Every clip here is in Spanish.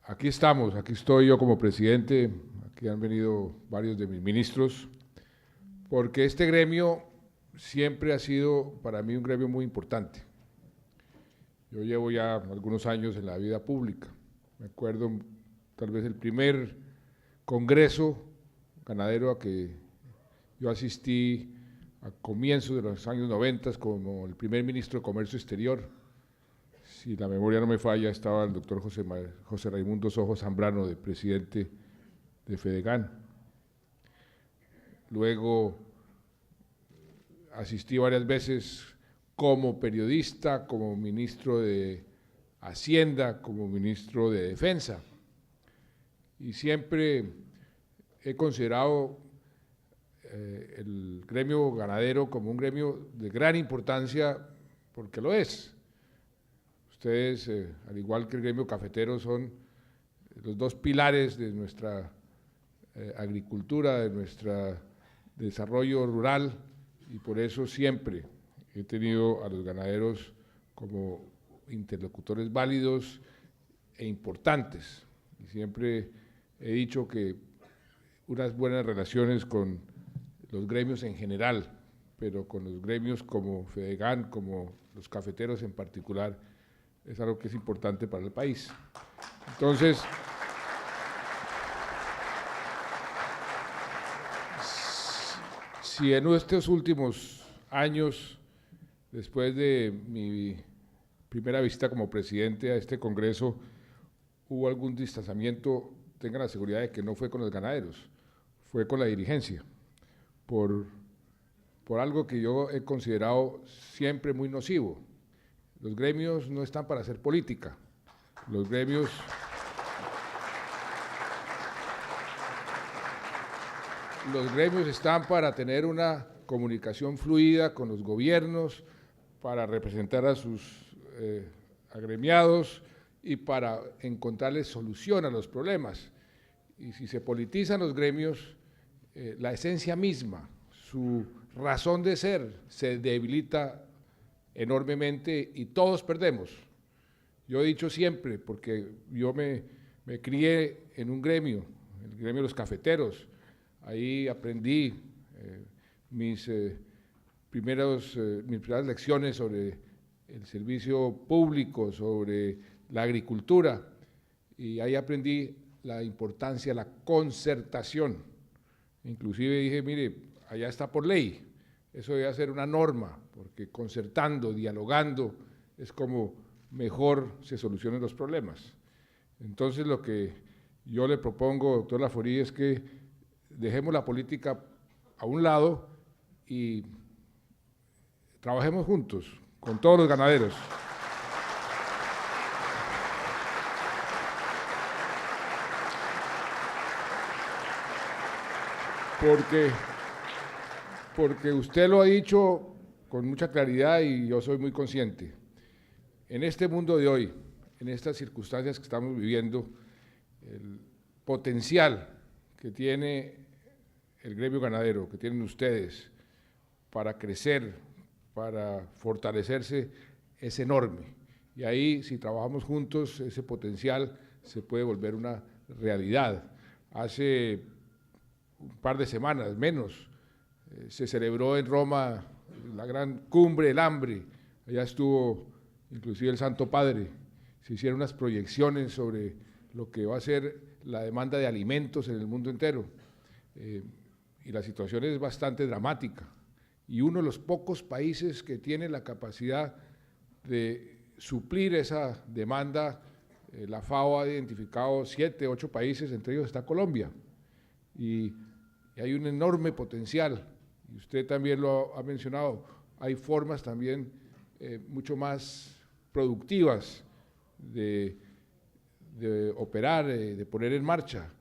Aquí estamos, aquí estoy yo como presidente, aquí han venido varios de mis ministros, porque este gremio siempre ha sido para mí un gremio muy importante. Yo llevo ya algunos años en la vida pública, me acuerdo tal vez el primer congreso ganadero a que yo asistí a comienzos de los años 90 como el primer ministro de Comercio Exterior. Si la memoria no me falla, estaba el doctor José Raimundo Sojo Zambrano, de presidente de Fedegan. Luego asistí varias veces como periodista, como ministro de Hacienda, como ministro de Defensa. Y siempre he considerado el gremio ganadero como un gremio de gran importancia, porque lo es. Ustedes, al igual que el gremio cafetero, son los dos pilares de nuestra agricultura, de nuestro desarrollo rural, y por eso siempre he tenido a los ganaderos como interlocutores válidos e importantes. Y siempre he dicho que unas buenas relaciones con los gremios en general, pero con los gremios como Fedegan, como los cafeteros en particular, es algo que es importante para el país. Entonces, si en estos últimos años, después de mi primera visita como presidente a este Congreso, hubo algún distanciamiento, tengan la seguridad de que no fue con los ganaderos, fue con la dirigencia, por algo que yo he considerado siempre muy nocivo. Los gremios no están para hacer política, los gremios están para tener una comunicación fluida con los gobiernos, para representar a sus agremiados y para encontrarles solución a los problemas. Y si se politizan los gremios, la esencia misma, su razón de ser, se debilita enormemente y todos perdemos. Yo he dicho siempre, porque yo me crié en un gremio, el gremio de los cafeteros, ahí aprendí mis primeras lecciones sobre el servicio público, sobre la agricultura, y ahí aprendí la importancia de la concertación. Inclusive dije, mire, allá está por ley, eso debe ser una norma, porque concertando, dialogando, es como mejor se solucionan los problemas. Entonces, lo que yo le propongo, doctor Laforí, es que dejemos la política a un lado y trabajemos juntos con todos los ganaderos. Porque usted lo ha dicho con mucha claridad y yo soy muy consciente. En este mundo de hoy, en estas circunstancias que estamos viviendo, el potencial que tiene el gremio ganadero, que tienen ustedes para crecer, para fortalecerse, es enorme. Y ahí, si trabajamos juntos, ese potencial se puede volver una realidad. Hace un par de semanas, menos, se celebró en Roma la gran cumbre del hambre, allá estuvo inclusive el Santo Padre, se hicieron unas proyecciones sobre lo que va a ser la demanda de alimentos en el mundo entero, y la situación es bastante dramática, y uno de los pocos países que tiene la capacidad de suplir esa demanda, la FAO ha identificado 7, 8 países, entre ellos está Colombia, y hay un enorme potencial, y usted también lo ha mencionado, hay formas también mucho más productivas de operar, de poner en marcha.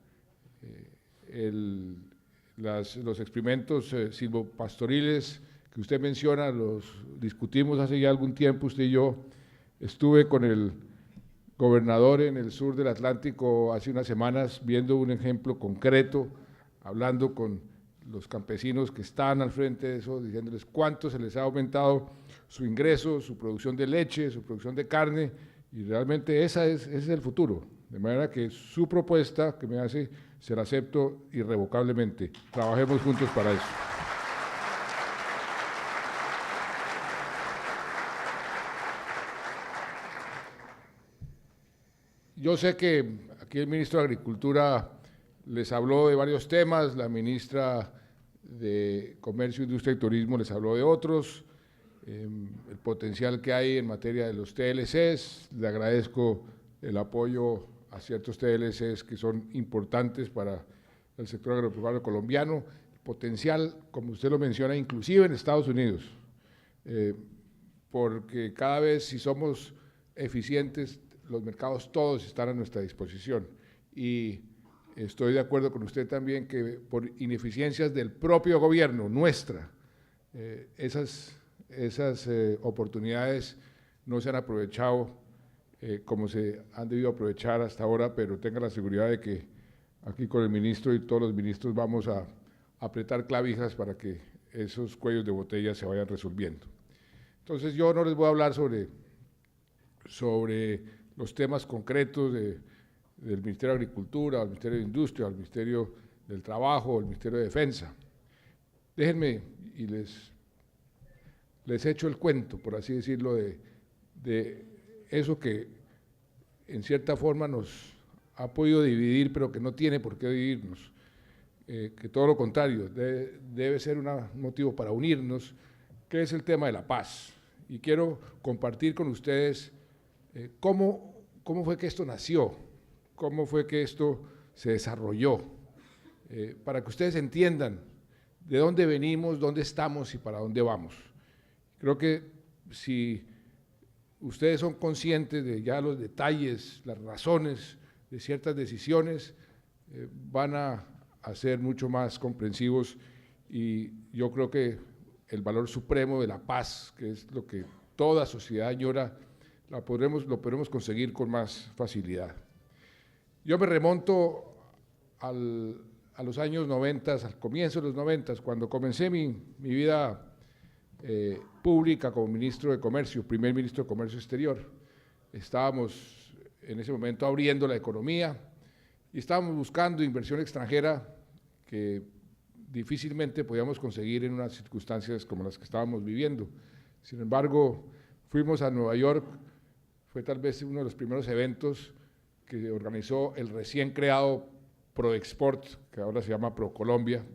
Los experimentos silvopastoriles que usted menciona, los discutimos hace ya algún tiempo, usted y yo. Estuve con el gobernador en el sur del Atlántico hace unas semanas viendo un ejemplo concreto, hablando con los campesinos que están al frente de eso, diciéndoles cuánto se les ha aumentado su ingreso, su producción de leche, su producción de carne, y realmente ese es el futuro. De manera que su propuesta que me hace, se la acepto irrevocablemente. Trabajemos juntos para eso. Yo sé que aquí el ministro de Agricultura les habló de varios temas, la ministra de Comercio, Industria y Turismo les habló de otros, el potencial que hay en materia de los TLCs. Le agradezco el apoyo a ciertos TLCs que son importantes para el sector agropecuario colombiano, el potencial, como usted lo menciona, inclusive en Estados Unidos, porque cada vez si somos eficientes, los mercados todos están a nuestra disposición. Y estoy de acuerdo con usted también que por ineficiencias del propio gobierno, nuestra, esas oportunidades no se han aprovechado como se han debido aprovechar hasta ahora, pero tenga la seguridad de que aquí con el ministro y todos los ministros vamos a apretar clavijas para que esos cuellos de botella se vayan resolviendo. Entonces yo no les voy a hablar sobre los temas concretos del Ministerio de Agricultura, del Ministerio de Industria, del Ministerio del Trabajo, del Ministerio de Defensa. Déjenme y les echo el cuento, por así decirlo, de eso que en cierta forma nos ha podido dividir, pero que no tiene por qué dividirnos, que todo lo contrario, debe ser un motivo para unirnos, que es el tema de la paz. Y quiero compartir con ustedes cómo fue que esto nació, cómo fue que esto se desarrolló, para que ustedes entiendan de dónde venimos, dónde estamos y para dónde vamos. Creo que si ustedes son conscientes de ya los detalles, las razones de ciertas decisiones, van a ser mucho más comprensivos, y yo creo que el valor supremo de la paz, que es lo que toda sociedad añora, lo podremos conseguir con más facilidad. Yo me remonto a los años 90, al comienzo de los 90, cuando comencé mi vida pública como ministro de Comercio, primer ministro de Comercio Exterior. Estábamos en ese momento abriendo la economía y estábamos buscando inversión extranjera que difícilmente podíamos conseguir en unas circunstancias como las que estábamos viviendo. Sin embargo, fuimos a Nueva York, fue tal vez uno de los primeros eventos que organizó el recién creado ProExport, que ahora se llama ProColombia.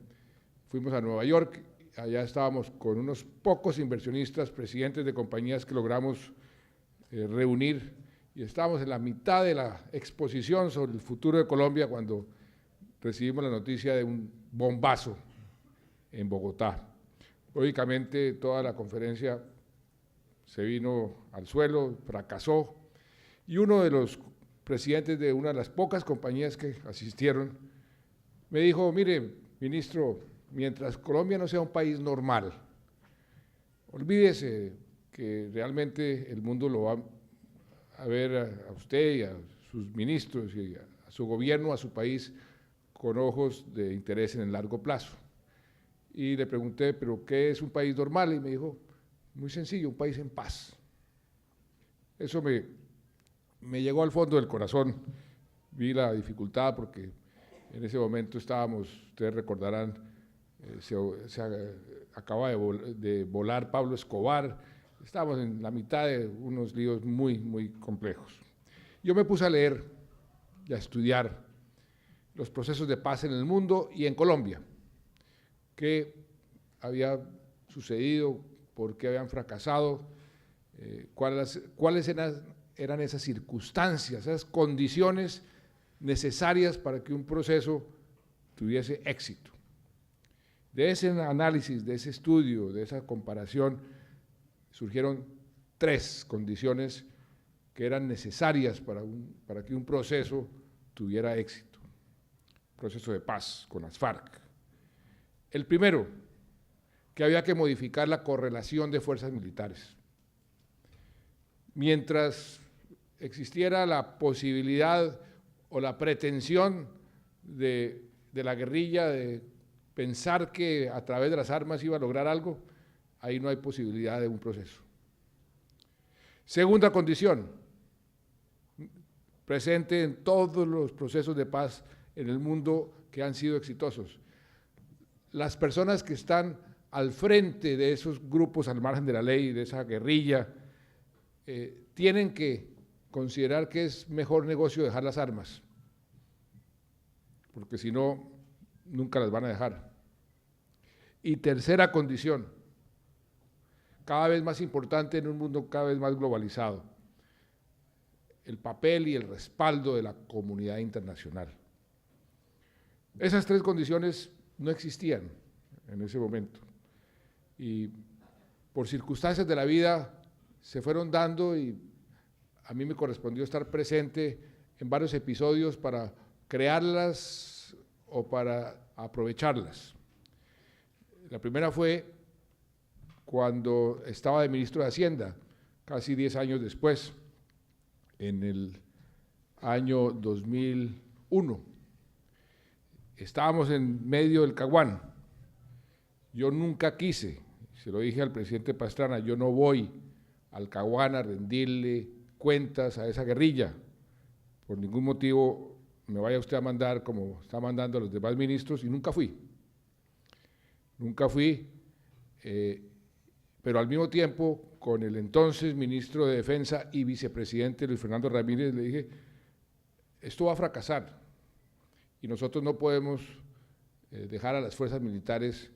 Fuimos a Nueva York, allá estábamos con unos pocos inversionistas, presidentes de compañías que logramos reunir, y estábamos en la mitad de la exposición sobre el futuro de Colombia cuando recibimos la noticia de un bombazo en Bogotá. Lógicamente toda la conferencia se vino al suelo, fracasó, y uno de los presidentes de una de las pocas compañías que asistieron me dijo: mire, ministro, mientras Colombia no sea un país normal, olvídese que realmente el mundo lo va a ver a usted y a sus ministros y a su gobierno, a su país, con ojos de interés en el largo plazo. Y le pregunté: ¿pero qué es un país normal? Y me dijo: muy sencillo, un país en paz. Eso me llegó al fondo del corazón. Vi la dificultad porque en ese momento estábamos, ustedes recordarán, acaba de volar Pablo Escobar, estábamos en la mitad de unos líos muy, muy complejos. Yo me puse a leer y a estudiar los procesos de paz en el mundo y en Colombia, qué había sucedido, por qué habían fracasado, cuáles eran esas circunstancias, esas condiciones necesarias para que un proceso tuviese éxito. De ese análisis, de ese estudio, de esa comparación, surgieron 3 condiciones que eran necesarias para que un proceso tuviera éxito, un proceso de paz con las FARC. El primero, que había que modificar la correlación de fuerzas militares. Mientras existiera la posibilidad o la pretensión de la guerrilla de pensar que a través de las armas iba a lograr algo, ahí no hay posibilidad de un proceso. Segunda condición, presente en todos los procesos de paz en el mundo que han sido exitosos. Las personas que están al frente de esos grupos al margen de la ley, de esa guerrilla, tienen que considerar que es mejor negocio dejar las armas, porque si no, nunca las van a dejar. Y tercera condición, cada vez más importante en un mundo cada vez más globalizado, el papel y el respaldo de la comunidad internacional. Esas tres condiciones no existían en ese momento y por circunstancias de la vida se fueron dando y a mí me correspondió estar presente en varios episodios para crearlas o para aprovecharlas. La primera fue cuando estaba de ministro de Hacienda, casi 10 años después, en el año 2001. Estábamos en medio del Caguán. Yo nunca quise, se lo dije al presidente Pastrana, yo no voy al Caguán a rendirle cuentas a esa guerrilla. Por ningún motivo me vaya usted a mandar como está mandando a los demás ministros, y nunca fui. Nunca fui, pero al mismo tiempo, con el entonces ministro de Defensa y vicepresidente Luis Fernando Ramírez, le dije, esto va a fracasar y nosotros no podemos dejar a las fuerzas militares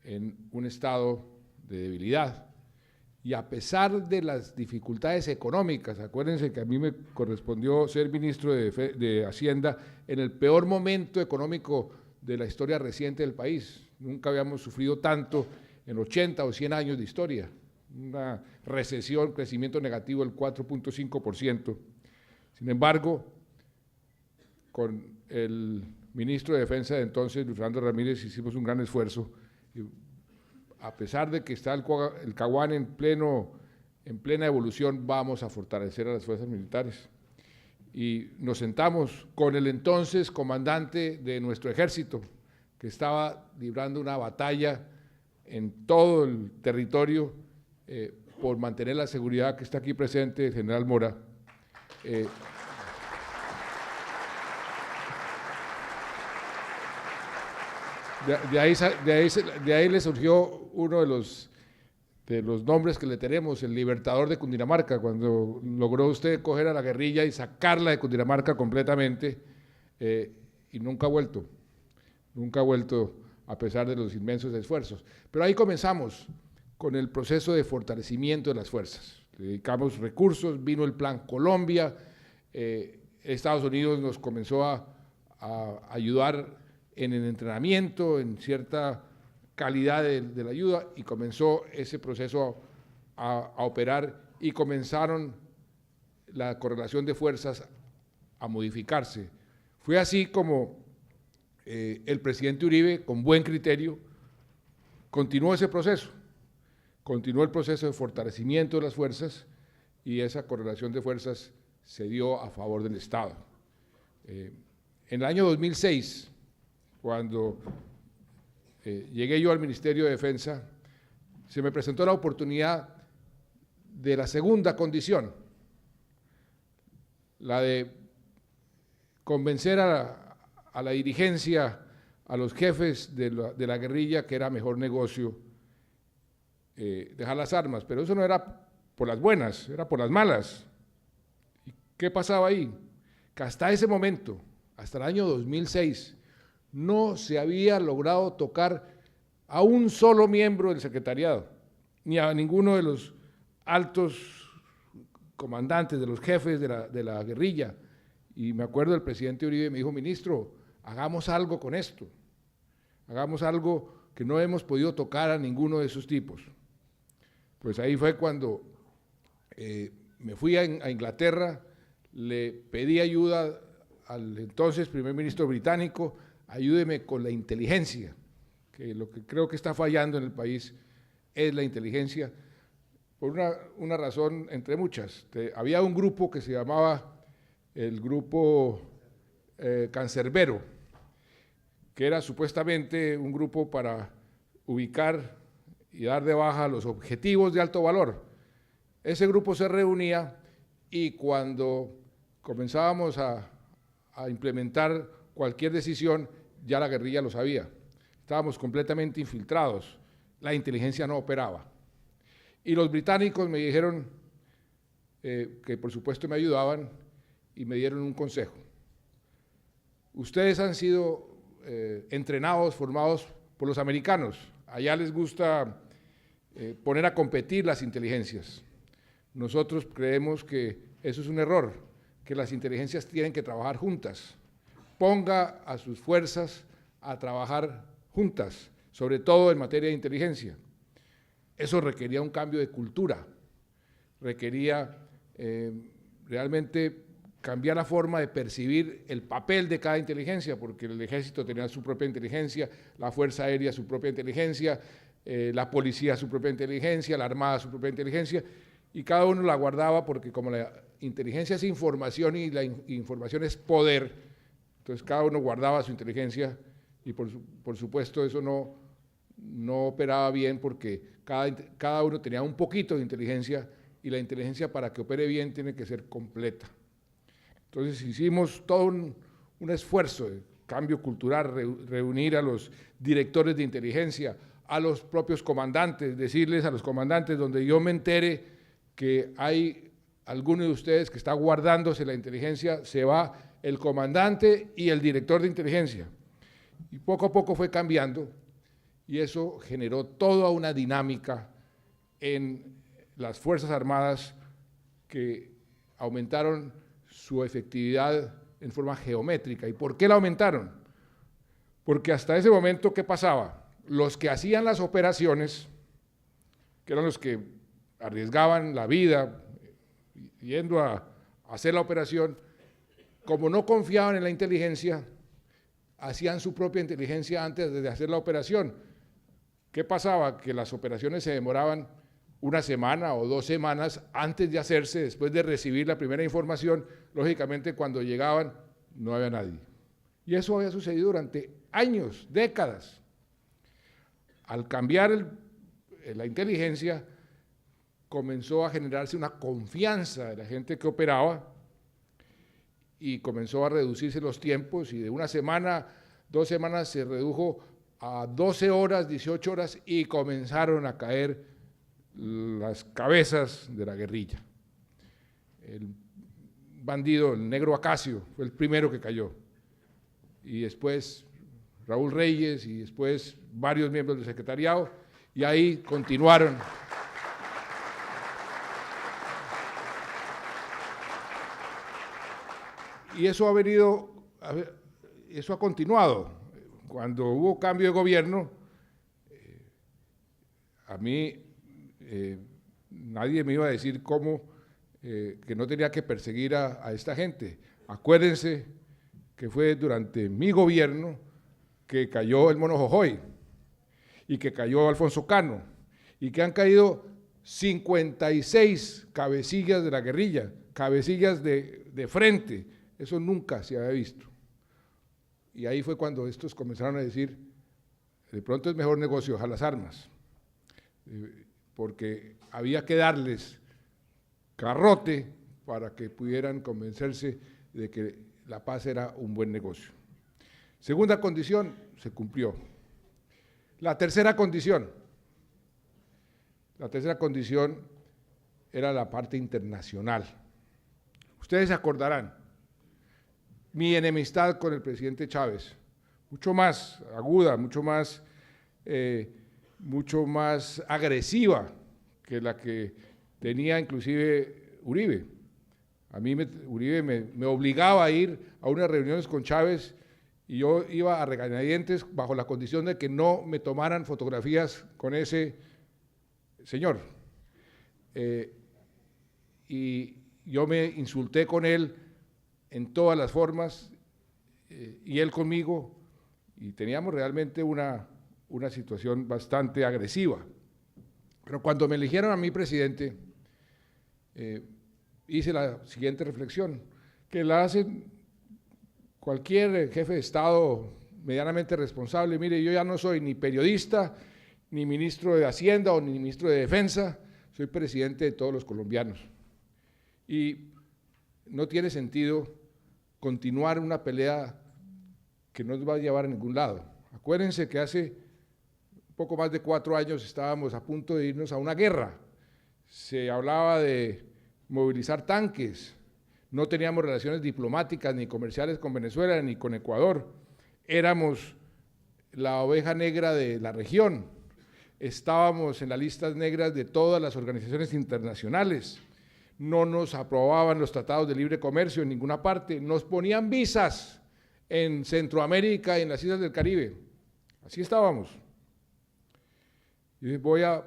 en un estado de debilidad. Y a pesar de las dificultades económicas, acuérdense que a mí me correspondió ser ministro de Hacienda en el peor momento económico de la historia reciente del país. Nunca habíamos sufrido tanto en 80 o 100 años de historia. Una recesión, crecimiento negativo del 4.5%. Sin embargo, con el ministro de Defensa de entonces, Luis Fernando Ramírez, hicimos un gran esfuerzo. A pesar de que está el Caguán en plena evolución, vamos a fortalecer a las fuerzas militares. Y nos sentamos con el entonces comandante de nuestro ejército, que estaba librando una batalla en todo el territorio por mantener la seguridad, que está aquí presente el general Mora. De ahí le surgió uno de los nombres que le tenemos, el libertador de Cundinamarca, cuando logró usted coger a la guerrilla y sacarla de Cundinamarca completamente, y nunca ha vuelto a pesar de los inmensos esfuerzos. Pero ahí comenzamos con el proceso de fortalecimiento de las fuerzas. Le dedicamos recursos, vino el Plan Colombia, Estados Unidos nos comenzó a ayudar en el entrenamiento, en cierta calidad de la ayuda, y comenzó ese proceso a operar y comenzaron la correlación de fuerzas a modificarse. Fue así como el presidente Uribe, con buen criterio, continuó ese proceso, continuó el proceso de fortalecimiento de las fuerzas y esa correlación de fuerzas se dio a favor del Estado. En el año 2006, cuando llegué yo al Ministerio de Defensa, se me presentó la oportunidad de la segunda condición, la de convencer a la dirigencia, a los jefes de la guerrilla, que era mejor negocio dejar las armas, pero eso no era por las buenas, era por las malas. ¿Y qué pasaba ahí? Que hasta ese momento, hasta el año 2006, no se había logrado tocar a un solo miembro del secretariado, ni a ninguno de los altos comandantes, de los jefes de la guerrilla. Y me acuerdo del presidente Uribe me dijo, ministro, hagamos algo con esto, hagamos algo que no hemos podido tocar a ninguno de esos tipos. Pues ahí fue cuando me fui a Inglaterra, le pedí ayuda al entonces primer ministro británico, ayúdeme con la inteligencia, que lo que creo que está fallando en el país es la inteligencia, por una razón entre muchas. Había un grupo que se llamaba el grupo Cancerbero, que era supuestamente un grupo para ubicar y dar de baja los objetivos de alto valor. Ese grupo se reunía y cuando comenzábamos a implementar cualquier decisión, ya la guerrilla lo sabía. Estábamos completamente infiltrados, la inteligencia no operaba. Y los británicos me dijeron que por supuesto me ayudaban y me dieron un consejo. Ustedes han sido entrenados, formados por los americanos. Allá les gusta poner a competir las inteligencias. Nosotros creemos que eso es un error, que las inteligencias tienen que trabajar juntas. Ponga a sus fuerzas a trabajar juntas, sobre todo en materia de inteligencia. Eso requería un cambio de cultura, requería realmente cambiar la forma de percibir el papel de cada inteligencia, porque el ejército tenía su propia inteligencia, la fuerza aérea su propia inteligencia, la policía su propia inteligencia, la armada su propia inteligencia, y cada uno la guardaba porque como la inteligencia es información y la información es poder, entonces cada uno guardaba su inteligencia y por supuesto eso no operaba bien porque cada uno tenía un poquito de inteligencia y la inteligencia para que opere bien tiene que ser completa. Entonces hicimos todo un esfuerzo de cambio cultural, reunir a los directores de inteligencia, a los propios comandantes, decirles a los comandantes donde yo me entere que hay alguno de ustedes que está guardándose la inteligencia, se va el comandante y el director de inteligencia. Y poco a poco fue cambiando y eso generó toda una dinámica en las Fuerzas Armadas que aumentaron su efectividad en forma geométrica. ¿Y por qué la aumentaron? Porque hasta ese momento, ¿qué pasaba? Los que hacían las operaciones, que eran los que arriesgaban la vida yendo a hacer la operación, como no confiaban en la inteligencia, hacían su propia inteligencia antes de hacer la operación. ¿Qué pasaba? Que las operaciones se demoraban una semana o 2 semanas antes de hacerse, después de recibir la primera información, lógicamente cuando llegaban no había nadie. Y eso había sucedido durante años, décadas. Al cambiar la inteligencia, comenzó a generarse una confianza de la gente que operaba y comenzó a reducirse los tiempos y de 1 semana, 2 semanas se redujo a 12 horas, 18 horas y comenzaron a caer las cabezas de la guerrilla. El bandido, el negro Acacio, fue el primero que cayó. Y después Raúl Reyes y después varios miembros del secretariado y ahí continuaron. Y eso ha continuado. Cuando hubo cambio de gobierno, a mí nadie me iba a decir cómo, que no tenía que perseguir a esta gente. Acuérdense que fue durante mi gobierno que cayó el Mono Jojoy y que cayó Alfonso Cano y que han caído 56 cabecillas de la guerrilla, cabecillas de frente. Eso nunca se había visto. Y ahí fue cuando estos comenzaron a decir, de pronto es mejor negocio a las armas, porque había que darles garrote para que pudieran convencerse de que la paz era un buen negocio. Segunda condición, se cumplió. La tercera condición era la parte internacional. Ustedes se acordarán, mi enemistad con el presidente Chávez, mucho más aguda, mucho más agresiva que la que tenía inclusive Uribe. A mí Uribe me obligaba a ir a unas reuniones con Chávez y yo iba a regañadientes bajo la condición de que no me tomaran fotografías con ese señor. Y yo me insulté con él en todas las formas y él conmigo, y teníamos realmente una situación bastante agresiva. Pero cuando me eligieron a mí presidente, hice la siguiente reflexión, que la hacen cualquier jefe de Estado medianamente responsable. Mire, yo ya no soy ni periodista, ni ministro de Hacienda o ni ministro de Defensa, soy presidente de todos los colombianos y no tiene sentido continuar una pelea que no nos va a llevar a ningún lado. Acuérdense que hace poco más de 4 años estábamos a punto de irnos a una guerra. Se hablaba de movilizar tanques, no teníamos relaciones diplomáticas ni comerciales con Venezuela ni con Ecuador, éramos la oveja negra de la región, estábamos en las listas negras de todas las organizaciones internacionales, no nos aprobaban los tratados de libre comercio en ninguna parte, nos ponían visas en Centroamérica y en las islas del Caribe, así estábamos. Y voy a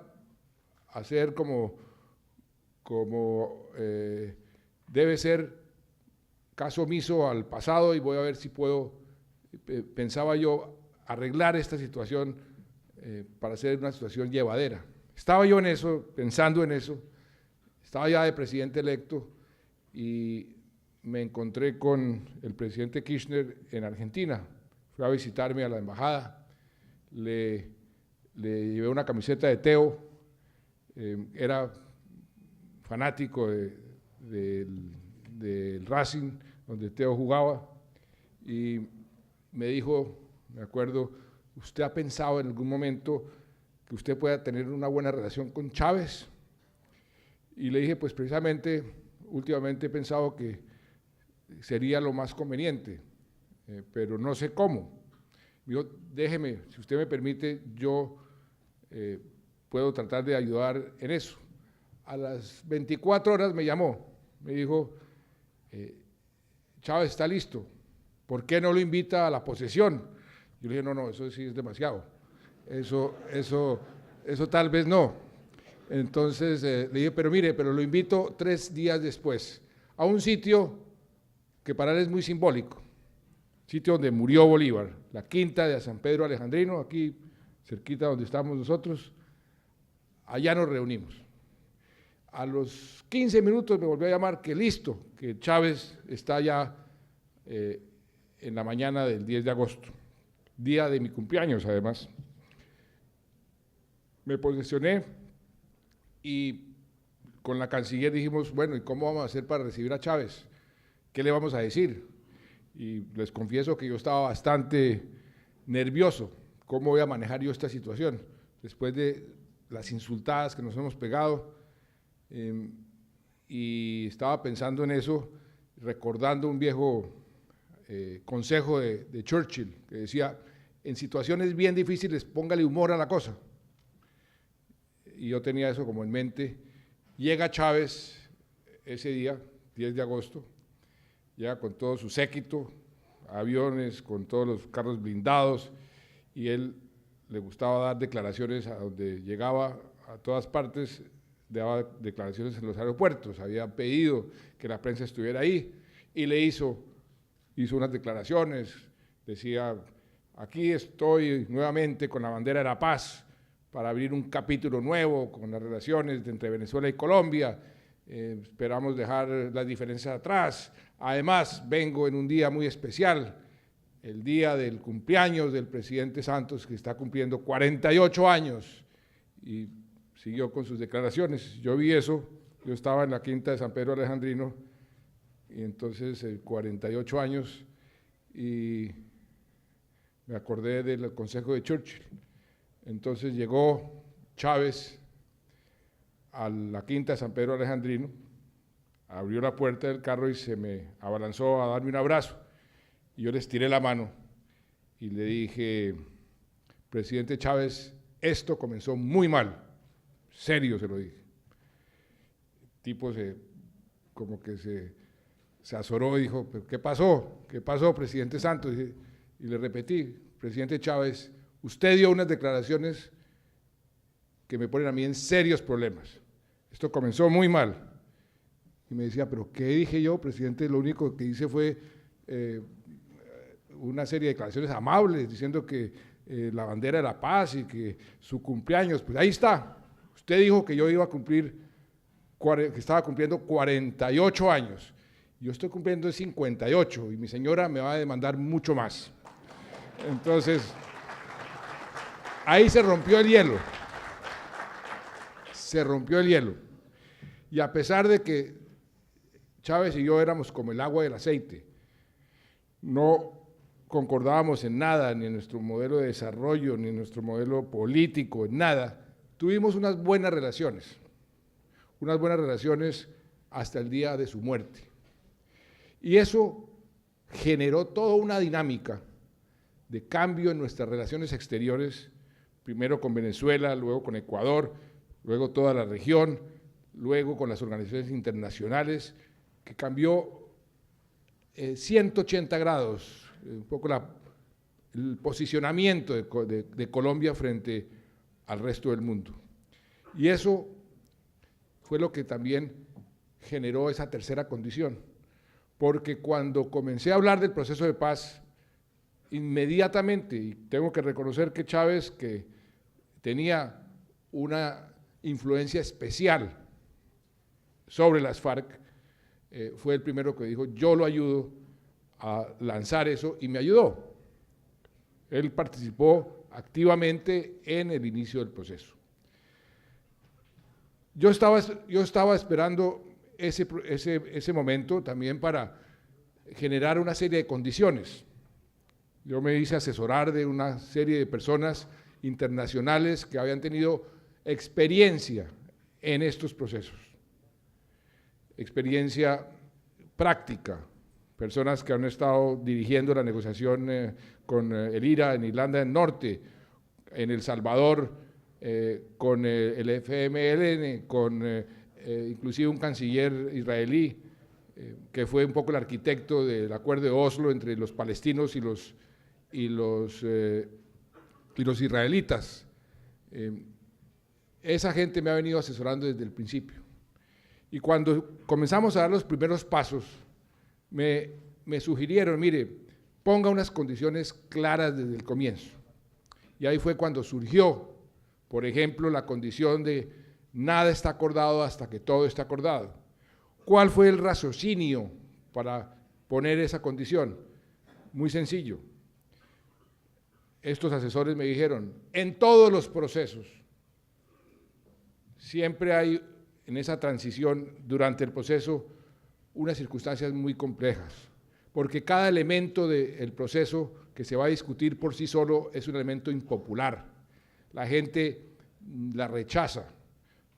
hacer como debe ser caso omiso al pasado y voy a ver si puedo, pensaba yo, arreglar esta situación para hacer una situación llevadera. Estaba yo en eso, pensando en eso, estaba ya de presidente electo y me encontré con el presidente Kirchner en Argentina. Fui a visitarme a la embajada, le llevé una camiseta de Teo, era fanático del Racing, donde Teo jugaba, y me dijo, me acuerdo, ¿usted ha pensado en algún momento que usted pueda tener una buena relación con Chávez? Y le dije, pues precisamente, últimamente he pensado que sería lo más conveniente, pero no sé cómo. Me dijo, déjeme, si usted me permite, yo puedo tratar de ayudar en eso. A las 24 horas me llamó, me dijo, Chávez está listo, ¿por qué no lo invita a la posesión? Yo le dije, no, eso sí es demasiado, eso tal vez no. Entonces le dije, pero mire, pero lo invito 3 días después a un sitio que para él es muy simbólico, sitio donde murió Bolívar, la quinta de San Pedro Alejandrino, aquí cerquita donde estamos nosotros, allá nos reunimos. A los 15 minutos me volvió a llamar que listo, que Chávez está ya en la mañana del 10 de agosto, día de mi cumpleaños además. Me posesioné y con la canciller dijimos, bueno, ¿y cómo vamos a hacer para recibir a Chávez? ¿Qué le vamos a decir? Y les confieso que yo estaba bastante nervioso, ¿cómo voy a manejar yo esta situación? Después de las insultadas que nos hemos pegado, y estaba pensando en eso, recordando un viejo consejo de Churchill, que decía, en situaciones bien difíciles póngale humor a la cosa. Y yo tenía eso como en mente. Llega Chávez ese día, 10 de agosto, llega con todo su séquito, aviones, con todos los carros blindados, y él le gustaba dar declaraciones a donde llegaba, a todas partes, daba declaraciones en los aeropuertos, había pedido que la prensa estuviera ahí, y le hizo unas declaraciones, decía, aquí estoy nuevamente con la bandera de la paz, para abrir un capítulo nuevo con las relaciones entre Venezuela y Colombia, esperamos dejar las diferencias atrás, además vengo en un día muy especial, el día del cumpleaños del presidente Santos, que está cumpliendo 48 años, y siguió con sus declaraciones. Yo vi eso, yo estaba en la quinta de San Pedro Alejandrino, y entonces 48 años, y me acordé del consejo de Churchill. Entonces llegó Chávez a la quinta de San Pedro Alejandrino, abrió la puerta del carro y se me abalanzó a darme un abrazo. Y yo le estiré la mano y le dije, presidente Chávez, esto comenzó muy mal, serio se lo dije. El tipo como que se azoró y dijo, ¿pero qué pasó? ¿Qué pasó, presidente Santos? Y le repetí, presidente Chávez, usted dio unas declaraciones que me ponen a mí en serios problemas. Esto comenzó muy mal. Y me decía, ¿pero qué dije yo, presidente? Lo único que hice fue una serie de declaraciones amables, diciendo que la bandera de la paz y que su cumpleaños, pues ahí está. Usted dijo que yo iba a cumplir, que estaba cumpliendo 48 años. Yo estoy cumpliendo 58 y mi señora me va a demandar mucho más. Entonces, ahí se rompió el hielo. se rompió el hielo. Y a pesar de que Chávez y yo éramos como el agua y el aceite, no concordábamos en nada, ni en nuestro modelo de desarrollo, ni en nuestro modelo político, en nada, tuvimos unas buenas relaciones hasta el día de su muerte. Y eso generó toda una dinámica de cambio en nuestras relaciones exteriores, primero con Venezuela, luego con Ecuador, luego toda la región, luego con las organizaciones internacionales, que cambió 180 grados, un poco el posicionamiento de Colombia frente al resto del mundo. Y eso fue lo que también generó esa tercera condición, porque cuando comencé a hablar del proceso de paz, inmediatamente, y tengo que reconocer que Chávez, que tenía una influencia especial sobre las FARC, fue el primero que dijo, yo lo ayudo a lanzar eso, y me ayudó. Él participó activamente en el inicio del proceso. Yo estaba esperando ese momento también para generar una serie de condiciones. Yo me hice asesorar de una serie de personas internacionales que habían tenido experiencia en estos procesos, experiencia práctica, personas que han estado dirigiendo la negociación con el IRA en Irlanda del Norte, en El Salvador, con el FMLN, con inclusive un canciller israelí, que fue un poco el arquitecto del acuerdo de Oslo entre los palestinos y los israelitas. Esa gente me ha venido asesorando desde el principio. Y cuando comenzamos a dar los primeros pasos, me sugirieron, mire, ponga unas condiciones claras desde el comienzo. Y ahí fue cuando surgió, por ejemplo, la condición de nada está acordado hasta que todo está acordado. ¿Cuál fue el raciocinio para poner esa condición? Muy sencillo. Estos asesores me dijeron, en todos los procesos, siempre hay en esa transición, durante el proceso, unas circunstancias muy complejas, porque cada elemento del proceso que se va a discutir por sí solo es un elemento impopular. La gente la rechaza,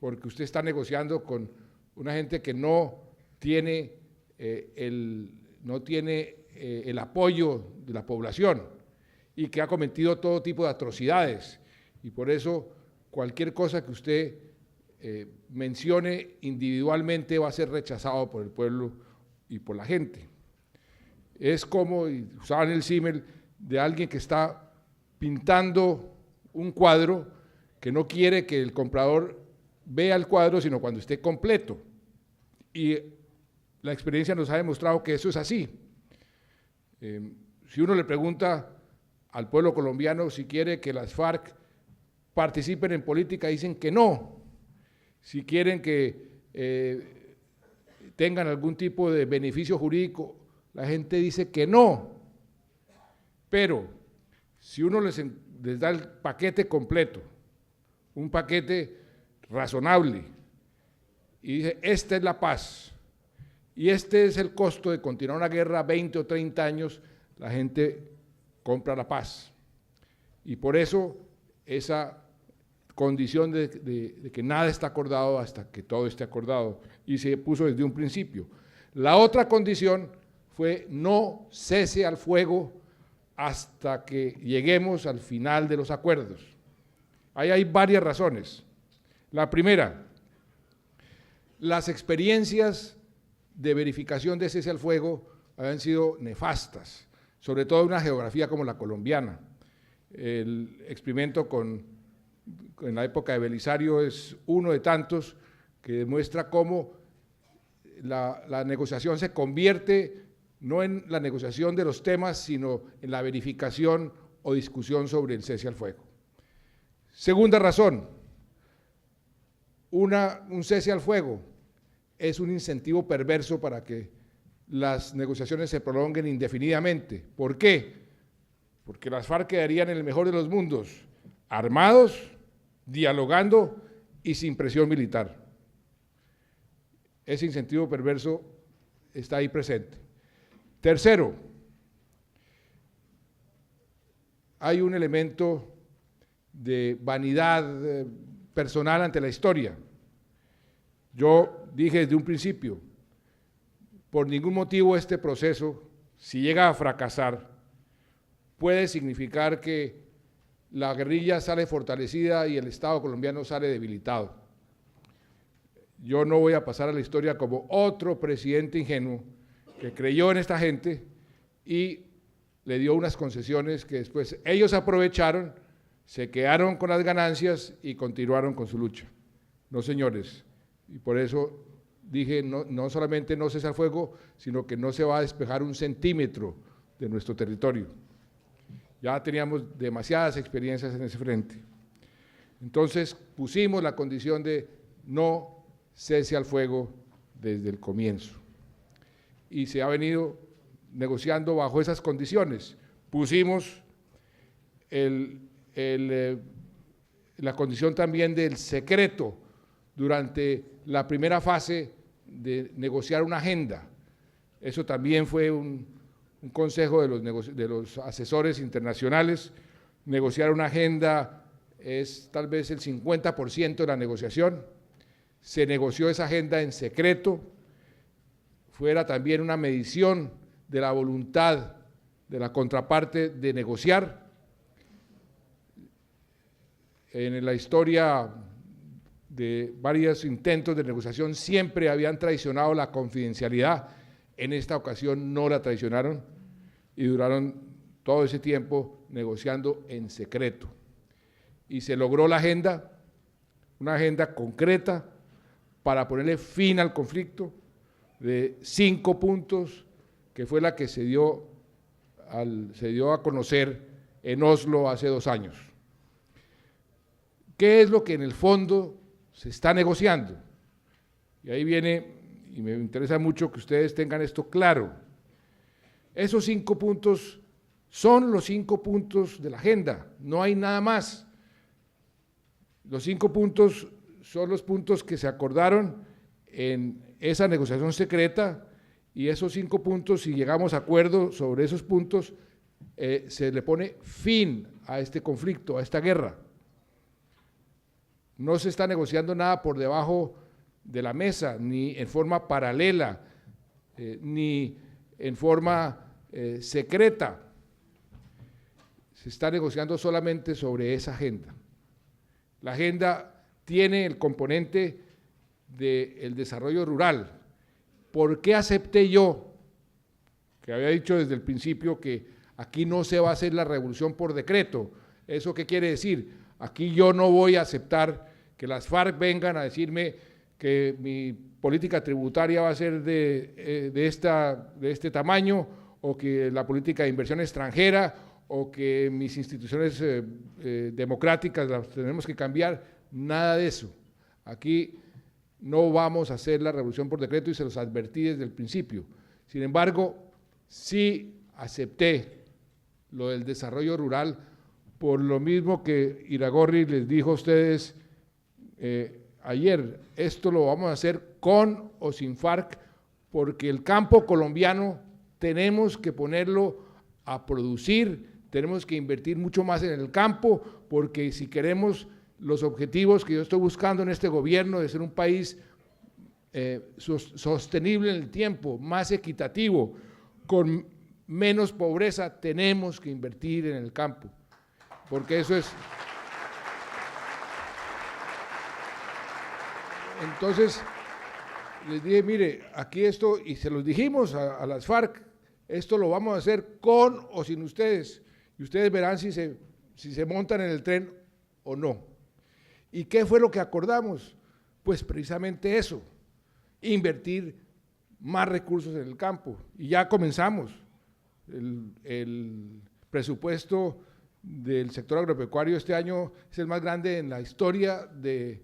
porque usted está negociando con una gente que no tiene el apoyo de la población y que ha cometido todo tipo de atrocidades, y por eso cualquier cosa que usted mencione individualmente va a ser rechazado por el pueblo y por la gente. Es como, y usaban el símil de alguien que está pintando un cuadro que no quiere que el comprador vea el cuadro sino cuando esté completo, y la experiencia nos ha demostrado que eso es así. Si uno le pregunta al pueblo colombiano si quiere que las FARC participen en política, dicen que no. Si quieren que tengan algún tipo de beneficio jurídico, la gente dice que no. Pero si uno les da el paquete completo, un paquete razonable, y dice, esta es la paz, y este es el costo de continuar una guerra 20 o 30 años, la gente compra la paz. Y por eso esa condición de que nada está acordado hasta que todo esté acordado, y se puso desde un principio. La otra condición fue no cese al fuego hasta que lleguemos al final de los acuerdos. Ahí hay varias razones. La primera, las experiencias de verificación de cese al fuego habían sido nefastas, sobre todo en una geografía como la colombiana. El experimento en la época de Belisario es uno de tantos que demuestra cómo la negociación se convierte no en la negociación de los temas, sino en la verificación o discusión sobre el cese al fuego. Segunda razón, un cese al fuego es un incentivo perverso para que las negociaciones se prolonguen indefinidamente. ¿Por qué? Porque las FARC quedarían en el mejor de los mundos, armados, dialogando y sin presión militar. Ese incentivo perverso está ahí presente. Tercero, hay un elemento de vanidad personal ante la historia. Yo dije desde un principio, por ningún motivo este proceso, si llega a fracasar, puede significar que la guerrilla sale fortalecida y el Estado colombiano sale debilitado. Yo no voy a pasar a la historia como otro presidente ingenuo que creyó en esta gente y le dio unas concesiones que después ellos aprovecharon, se quedaron con las ganancias y continuaron con su lucha. No, señores, y por eso dije, no solamente no cesa el fuego, sino que no se va a despejar un centímetro de nuestro territorio. Ya teníamos demasiadas experiencias en ese frente. Entonces pusimos la condición de no cese al fuego desde el comienzo. Y se ha venido negociando bajo esas condiciones. Pusimos la condición también del secreto durante la primera fase de negociar una agenda. Eso también fue un consejo de los asesores internacionales. Negociar una agenda es tal vez el 50% de la negociación. Se negoció esa agenda en secreto. Fuera también una medición de la voluntad de la contraparte de negociar. En la historia de varios intentos de negociación siempre habían traicionado la confidencialidad. En esta ocasión no la traicionaron y duraron todo ese tiempo negociando en secreto. Y se logró la agenda, una agenda concreta para ponerle fin al conflicto de 5 puntos, que fue la que se dio a conocer en Oslo hace 2 años. ¿Qué es lo que en el fondo se está negociando? Y ahí viene, y me interesa mucho que ustedes tengan esto claro. Esos 5 puntos son los 5 puntos de la agenda, no hay nada más. Los 5 puntos son los puntos que se acordaron en esa negociación secreta, y esos 5 puntos, si llegamos a acuerdo sobre esos puntos, se le pone fin a este conflicto, a esta guerra. No se está negociando nada por debajo de la mesa, ni en forma paralela, ni en forma secreta. Se está negociando solamente sobre esa agenda. La agenda tiene el componente del desarrollo rural. ¿Por qué acepté yo, que había dicho desde el principio que aquí no se va a hacer la revolución por decreto? ¿Eso qué quiere decir? Aquí yo no voy a aceptar que las FARC vengan a decirme que mi política tributaria va a ser de este tamaño, o que la política de inversión extranjera, o que mis instituciones democráticas las tenemos que cambiar. Nada de eso. Aquí no vamos a hacer la revolución por decreto y se los advertí desde el principio. Sin embargo, sí acepté lo del desarrollo rural, por lo mismo que Iragorri les dijo a ustedes ayer. Esto lo vamos a hacer con o sin FARC, porque el campo colombiano tenemos que ponerlo a producir, tenemos que invertir mucho más en el campo, porque si queremos los objetivos que yo estoy buscando en este gobierno de ser un país sostenible en el tiempo, más equitativo, con menos pobreza, tenemos que invertir en el campo, porque eso es. Entonces les dije, mire, aquí esto, y se los dijimos a las FARC, esto lo vamos a hacer con o sin ustedes, y ustedes verán si se montan en el tren o no. ¿Y qué fue lo que acordamos? Pues precisamente eso, invertir más recursos en el campo, y ya comenzamos. El presupuesto del sector agropecuario este año es el más grande en la historia de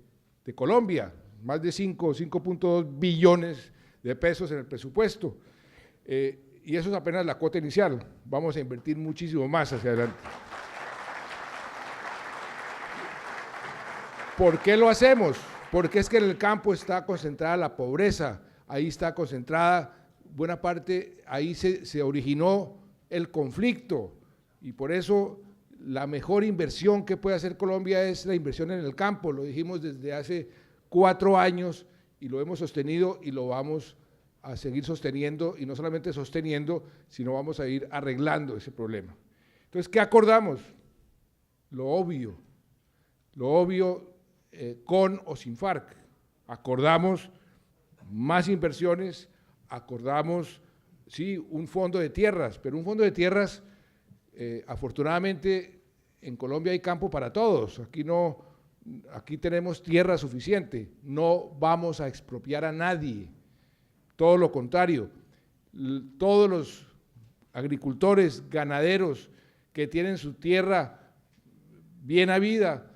Colombia, más de 5.2 billones de pesos en el presupuesto, y eso es apenas la cuota inicial. Vamos a invertir muchísimo más hacia adelante. ¿Por qué lo hacemos? Porque es que en el campo está concentrada la pobreza, ahí está concentrada buena parte, ahí se originó el conflicto, y por eso la mejor inversión que puede hacer Colombia es la inversión en el campo. Lo dijimos desde hace 4 años y lo hemos sostenido y lo vamos a seguir sosteniendo, y no solamente sosteniendo, sino vamos a ir arreglando ese problema. Entonces, ¿qué acordamos? Lo obvio, con o sin FARC. Acordamos más inversiones, acordamos, sí, un fondo de tierras, pero un fondo de tierras, afortunadamente en Colombia hay campo para todos, aquí tenemos tierra suficiente, no vamos a expropiar a nadie, todo lo contrario, todos los agricultores, ganaderos que tienen su tierra bien habida,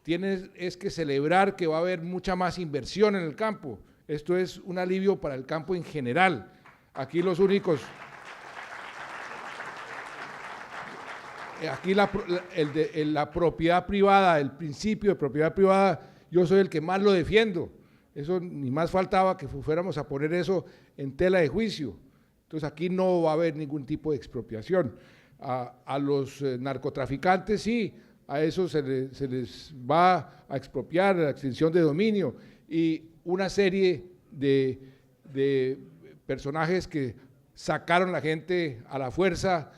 tienen que celebrar que va a haber mucha más inversión en el campo. Esto es un alivio para el campo en general. Aquí los únicos, aquí la propiedad privada, el principio de propiedad privada, yo soy el que más lo defiendo. Eso ni más faltaba que fuéramos a poner eso en tela de juicio. Entonces aquí no va a haber ningún tipo de expropiación. A los narcotraficantes sí, a eso se les va a expropiar, la extinción de dominio, y una serie de personajes que sacaron la gente a la fuerza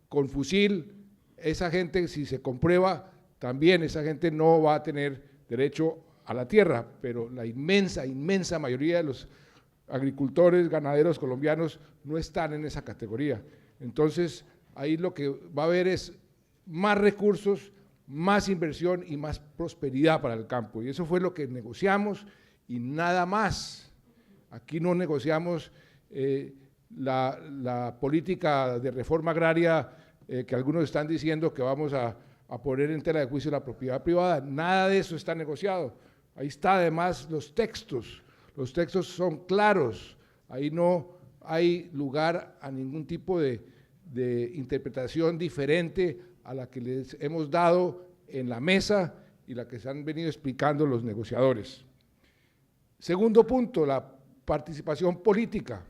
con fusil. Esa gente, si se comprueba, también esa gente no va a tener derecho a la tierra, pero la inmensa, inmensa mayoría de los agricultores, ganaderos colombianos no están en esa categoría. Entonces, ahí lo que va a haber es más recursos, más inversión y más prosperidad para el campo, y eso fue lo que negociamos y nada más. Aquí no negociamos la política de reforma agraria que algunos están diciendo que vamos a poner en tela de juicio la propiedad privada, nada de eso está negociado. Ahí está además los textos son claros, ahí no hay lugar a ningún tipo de interpretación diferente a la que les hemos dado en la mesa y la que se han venido explicando los negociadores. Segundo punto, la participación política.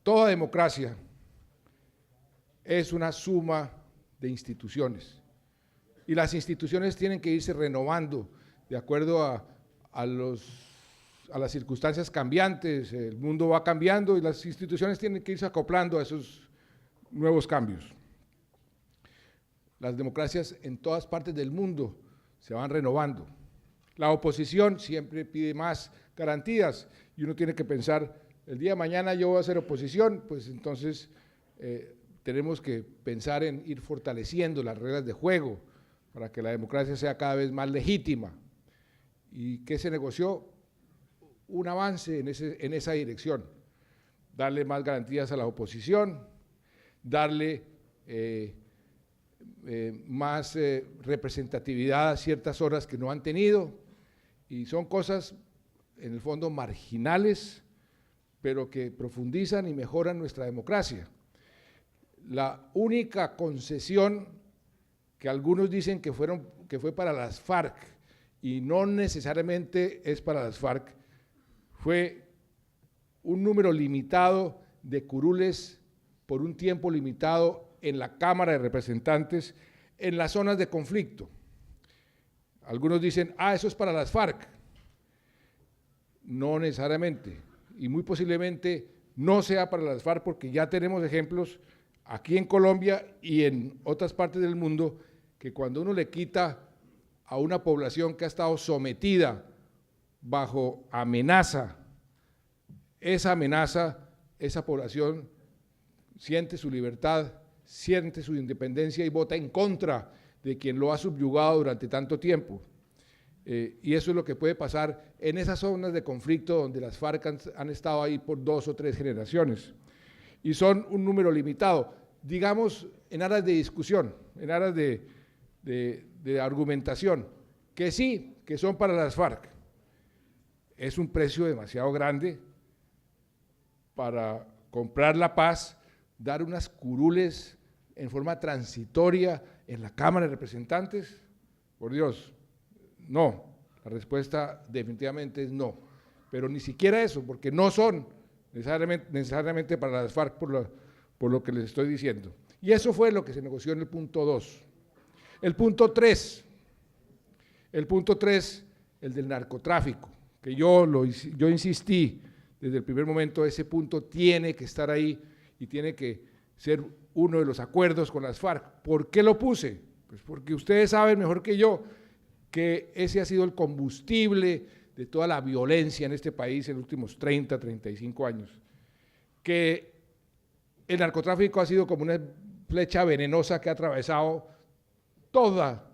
Toda democracia es una suma de instituciones, y las instituciones tienen que irse renovando de acuerdo a las circunstancias cambiantes. El mundo va cambiando y las instituciones tienen que irse acoplando a esos nuevos cambios. Las democracias en todas partes del mundo se van renovando. La oposición siempre pide más garantías y uno tiene que pensar, el día de mañana yo voy a hacer oposición, pues entonces tenemos que pensar en ir fortaleciendo las reglas de juego para que la democracia sea cada vez más legítima. ¿Y qué se negoció? Un avance en esa dirección, darle más garantías a la oposición, darle más representatividad a ciertas horas que no han tenido, y son cosas en el fondo marginales, pero que profundizan y mejoran nuestra democracia. La única concesión que algunos dicen que fue para las FARC, y no necesariamente es para las FARC, fue un número limitado de curules por un tiempo limitado en la Cámara de Representantes en las zonas de conflicto. Algunos dicen, eso es para las FARC. No necesariamente, y muy posiblemente no sea para las FARC, porque ya tenemos ejemplos aquí en Colombia y en otras partes del mundo, que cuando uno le quita a una población que ha estado sometida bajo amenaza, esa población siente su libertad, siente su independencia y vota en contra de quien lo ha subyugado durante tanto tiempo. Y eso es lo que puede pasar en esas zonas de conflicto donde las FARC han estado ahí por 2 o 3 generaciones. Y son un número limitado, digamos, en aras de discusión, en aras de argumentación, que sí, que son para las FARC. Es un precio demasiado grande para comprar la paz, dar unas curules en forma transitoria en la Cámara de Representantes. por Dios, no. La respuesta definitivamente es no. Pero ni siquiera eso, porque no son necesariamente para las FARC por lo que les estoy diciendo. Y eso fue lo que se negoció en el punto 2. El punto 3, el del narcotráfico, que yo insistí desde el primer momento, ese punto tiene que estar ahí y tiene que ser uno de los acuerdos con las FARC. ¿Por qué lo puse? Pues porque ustedes saben mejor que yo que ese ha sido el combustible de toda la violencia en este país en los últimos 30, 35 años, que el narcotráfico ha sido como una flecha venenosa que ha atravesado toda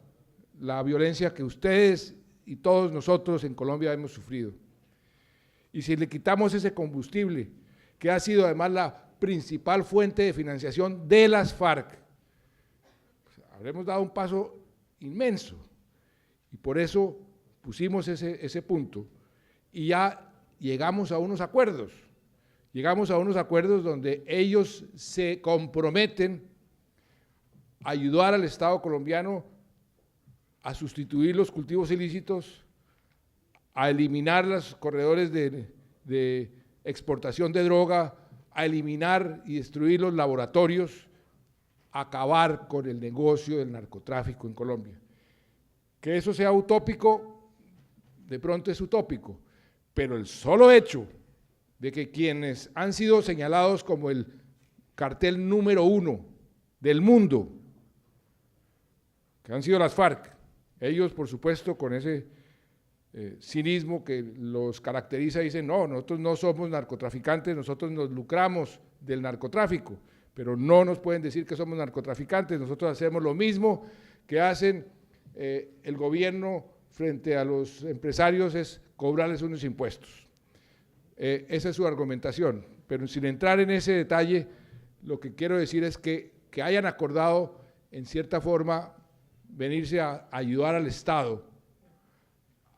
la violencia que ustedes y todos nosotros en Colombia hemos sufrido. Y si le quitamos ese combustible, que ha sido además la principal fuente de financiación de las FARC, pues habremos dado un paso inmenso. Y por eso pusimos ese punto y ya llegamos a unos acuerdos. Llegamos a unos acuerdos donde ellos se comprometen a ayudar al Estado colombiano a sustituir los cultivos ilícitos, a eliminar los corredores de exportación de droga, a eliminar y destruir los laboratorios, a acabar con el negocio del narcotráfico en Colombia. Que eso sea utópico, de pronto es utópico, pero el solo hecho de que quienes han sido señalados como el cartel número 1 del mundo, que han sido las FARC, ellos por supuesto con ese cinismo que los caracteriza, dicen no, nosotros no somos narcotraficantes, nosotros nos lucramos del narcotráfico, pero no nos pueden decir que somos narcotraficantes, nosotros hacemos lo mismo que hacen el gobierno frente a los empresarios, es cobrarles unos impuestos. Esa es su argumentación, pero sin entrar en ese detalle, lo que quiero decir es que hayan acordado en cierta forma venirse a ayudar al Estado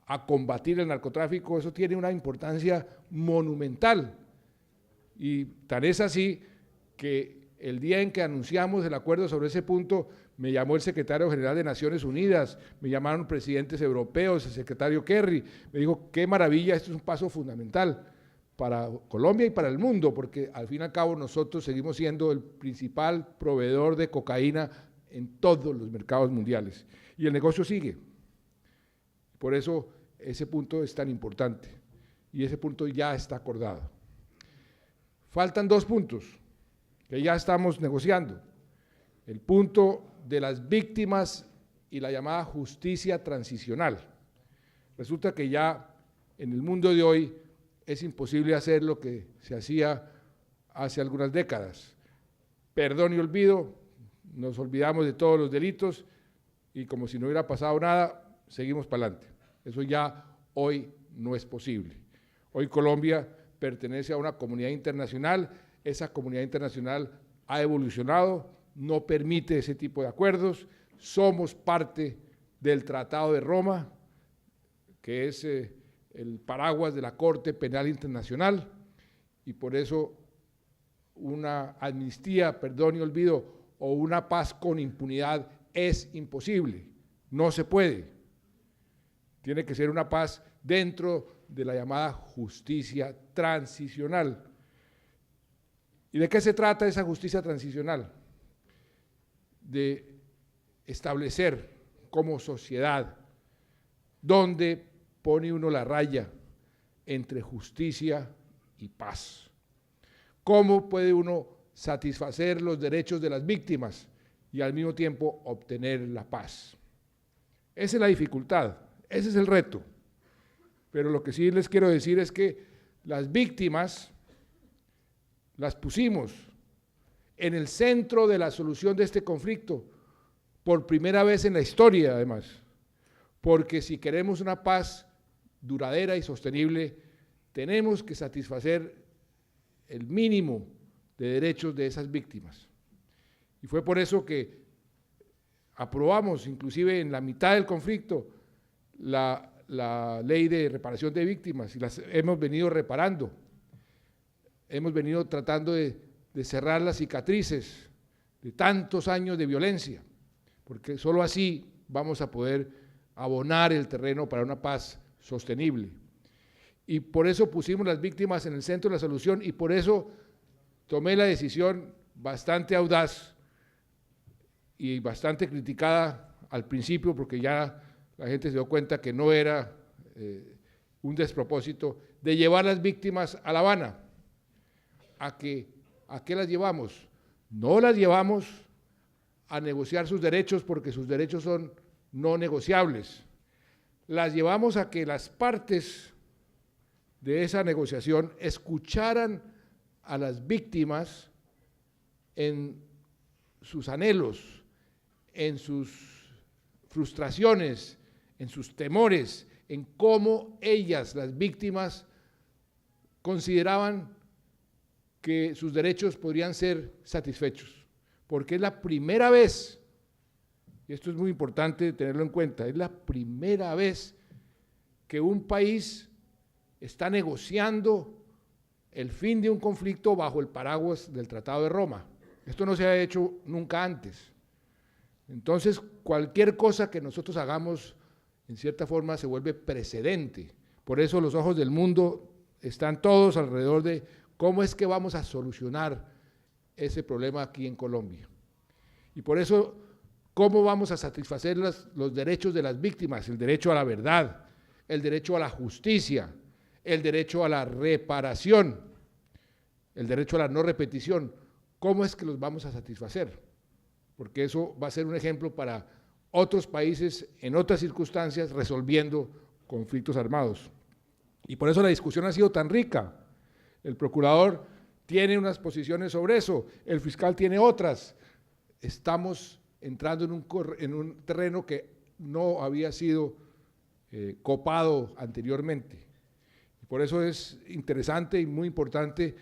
a combatir el narcotráfico, eso tiene una importancia monumental. Y tan es así que el día en que anunciamos el acuerdo sobre ese punto, me llamó el secretario general de Naciones Unidas, me llamaron presidentes europeos, el secretario Kerry, me dijo, qué maravilla, esto es un paso fundamental para Colombia y para el mundo, porque al fin y al cabo nosotros seguimos siendo el principal proveedor de cocaína en todos los mercados mundiales. Y el negocio sigue. Por eso ese punto es tan importante y ese punto ya está acordado. Faltan 2 puntos que ya estamos negociando. El punto de las víctimas y la llamada justicia transicional. Resulta que ya en el mundo de hoy es imposible hacer lo que se hacía hace algunas décadas. Perdón y olvido, nos olvidamos de todos los delitos y como si no hubiera pasado nada, seguimos para adelante. Eso ya hoy no es posible. Hoy Colombia pertenece a una comunidad internacional, esa comunidad internacional ha evolucionado, no permite ese tipo de acuerdos, somos parte del Tratado de Roma, que es el paraguas de la Corte Penal Internacional, y por eso una amnistía, perdón y olvido, o una paz con impunidad es imposible, no se puede. Tiene que ser una paz dentro de la llamada justicia transicional. ¿Y de qué se trata esa justicia transicional? De establecer como sociedad dónde pone uno la raya entre justicia y paz. ¿Cómo puede uno satisfacer los derechos de las víctimas y al mismo tiempo obtener la paz? Esa es la dificultad, ese es el reto. Pero lo que sí les quiero decir es que las víctimas las pusimos en el centro de la solución de este conflicto, por primera vez en la historia además, porque si queremos una paz duradera y sostenible, tenemos que satisfacer el mínimo de derechos de esas víctimas. Y fue por eso que aprobamos, inclusive en la mitad del conflicto, la ley de reparación de víctimas, y las hemos venido reparando, hemos venido tratando de cerrar las cicatrices de tantos años de violencia, porque solo así vamos a poder abonar el terreno para una paz sostenible. Y por eso pusimos las víctimas en el centro de la solución y por eso tomé la decisión bastante audaz y bastante criticada al principio, porque ya la gente se dio cuenta que no era un despropósito, de llevar las víctimas a La Habana. ¿A qué las llevamos? No las llevamos a negociar sus derechos, porque sus derechos son no negociables. Las llevamos a que las partes de esa negociación escucharan a las víctimas en sus anhelos, en sus frustraciones, en sus temores, en cómo ellas, las víctimas, consideraban que sus derechos podrían ser satisfechos, porque es la primera vez, y esto es muy importante tenerlo en cuenta, es la primera vez que un país está negociando el fin de un conflicto bajo el paraguas del Tratado de Roma. Esto no se ha hecho nunca antes. Entonces, cualquier cosa que nosotros hagamos, en cierta forma, se vuelve precedente. Por eso los ojos del mundo están todos alrededor de cómo es que vamos a solucionar ese problema aquí en Colombia. Y por eso, cómo vamos a satisfacer los derechos de las víctimas, el derecho a la verdad, el derecho a la justicia, el derecho a la reparación, el derecho a la no repetición. ¿Cómo es que los vamos a satisfacer? Porque eso va a ser un ejemplo para otros países en otras circunstancias resolviendo conflictos armados. Y por eso la discusión ha sido tan rica. El procurador tiene unas posiciones sobre eso, el fiscal tiene otras. Estamos entrando en un terreno que no había sido copado anteriormente. Y por eso es interesante y muy importante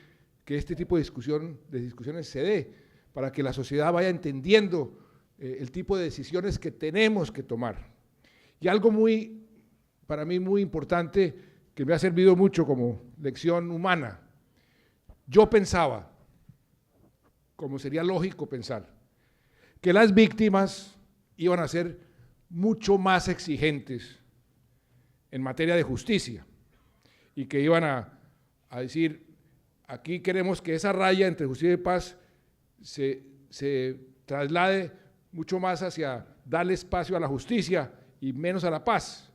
que este tipo de discusiones se dé, para que la sociedad vaya entendiendo el tipo de decisiones que tenemos que tomar. Y algo para mí muy importante, que me ha servido mucho como lección humana. Yo pensaba, como sería lógico pensar, que las víctimas iban a ser mucho más exigentes en materia de justicia y que iban a decir, aquí queremos que esa raya entre justicia y paz se traslade mucho más hacia darle espacio a la justicia y menos a la paz.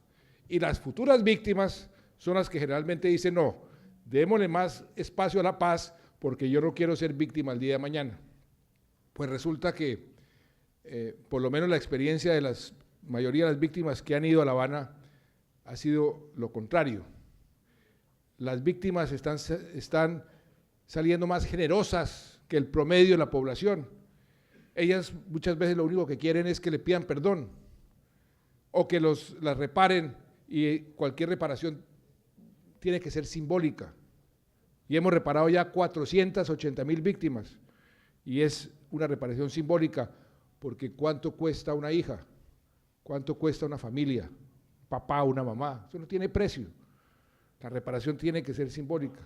Y las futuras víctimas son las que generalmente dicen, no, démosle más espacio a la paz porque yo no quiero ser víctima el día de mañana. Pues resulta que, por lo menos la experiencia de la mayoría de las víctimas que han ido a La Habana ha sido lo contrario. Las víctimas están saliendo más generosas que el promedio de la población. Ellas muchas veces lo único que quieren es que le pidan perdón o que las reparen, y cualquier reparación tiene que ser simbólica. Y hemos reparado ya 480,000 víctimas y es una reparación simbólica, porque ¿cuánto cuesta una hija? ¿Cuánto cuesta una familia? Papá, una mamá, eso no tiene precio. La reparación tiene que ser simbólica.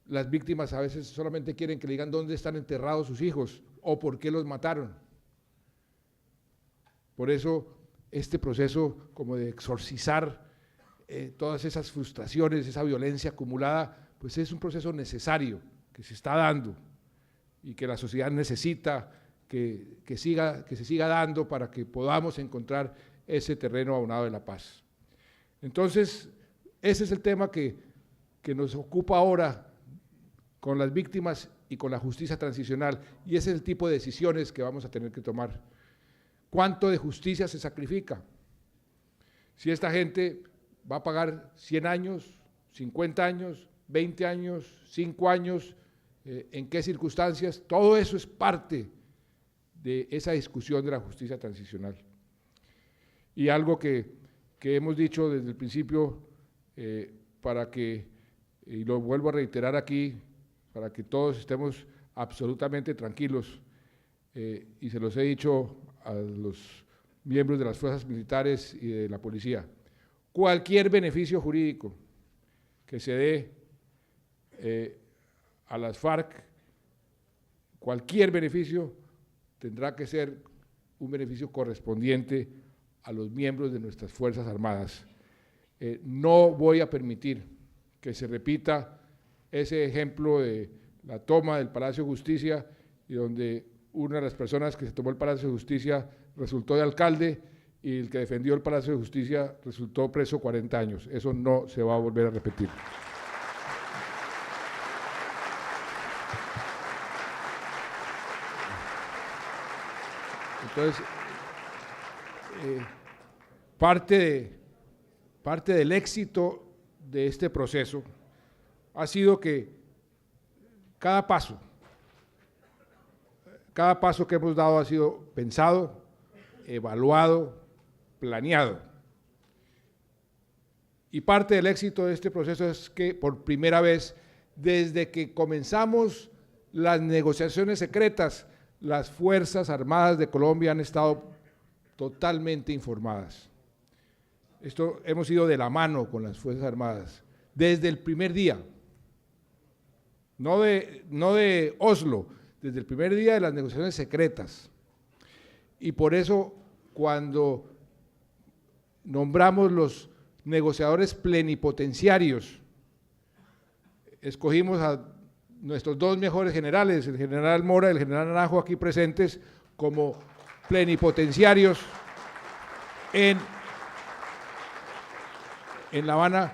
Las víctimas a veces solamente quieren que le digan dónde están enterrados sus hijos o por qué los mataron. Por eso este proceso como de exorcizar todas esas frustraciones, esa violencia acumulada, pues es un proceso necesario que se está dando y que la sociedad necesita que se siga dando para que podamos encontrar ese terreno abonado de la paz. Entonces, ese es el tema que nos ocupa ahora con las víctimas y con la justicia transicional, y ese es el tipo de decisiones que vamos a tener que tomar. ¿Cuánto de justicia se sacrifica? Si esta gente va a pagar 100 años, 50 años, 20 años, 5 años, ¿en qué circunstancias? Todo eso es parte de esa discusión de la justicia transicional. Y algo que hemos dicho desde el principio, y lo vuelvo a reiterar aquí, para que todos estemos absolutamente tranquilos, y se los he dicho a los miembros de las fuerzas militares y de la policía, cualquier beneficio jurídico que se dé a las FARC, cualquier beneficio tendrá que ser un beneficio correspondiente a los miembros de nuestras Fuerzas Armadas. No voy a permitir que se repita ese ejemplo de la toma del Palacio de Justicia y donde una de las personas que se tomó el Palacio de Justicia resultó de alcalde y el que defendió el Palacio de Justicia resultó preso 40 años. Eso no se va a volver a repetir. Entonces, parte del éxito de este proceso ha sido que cada paso que hemos dado ha sido pensado, evaluado, planeado. Y parte del éxito de este proceso es que por primera vez, desde que comenzamos las negociaciones secretas, las Fuerzas Armadas de Colombia han estado totalmente informadas. Hemos ido de la mano con las Fuerzas Armadas desde el primer día, no de Oslo, desde el primer día de las negociaciones secretas. Y por eso, cuando nombramos los negociadores plenipotenciarios, escogimos a nuestros dos mejores generales, el general Mora y el general Naranjo, aquí presentes, como plenipotenciarios en La Habana,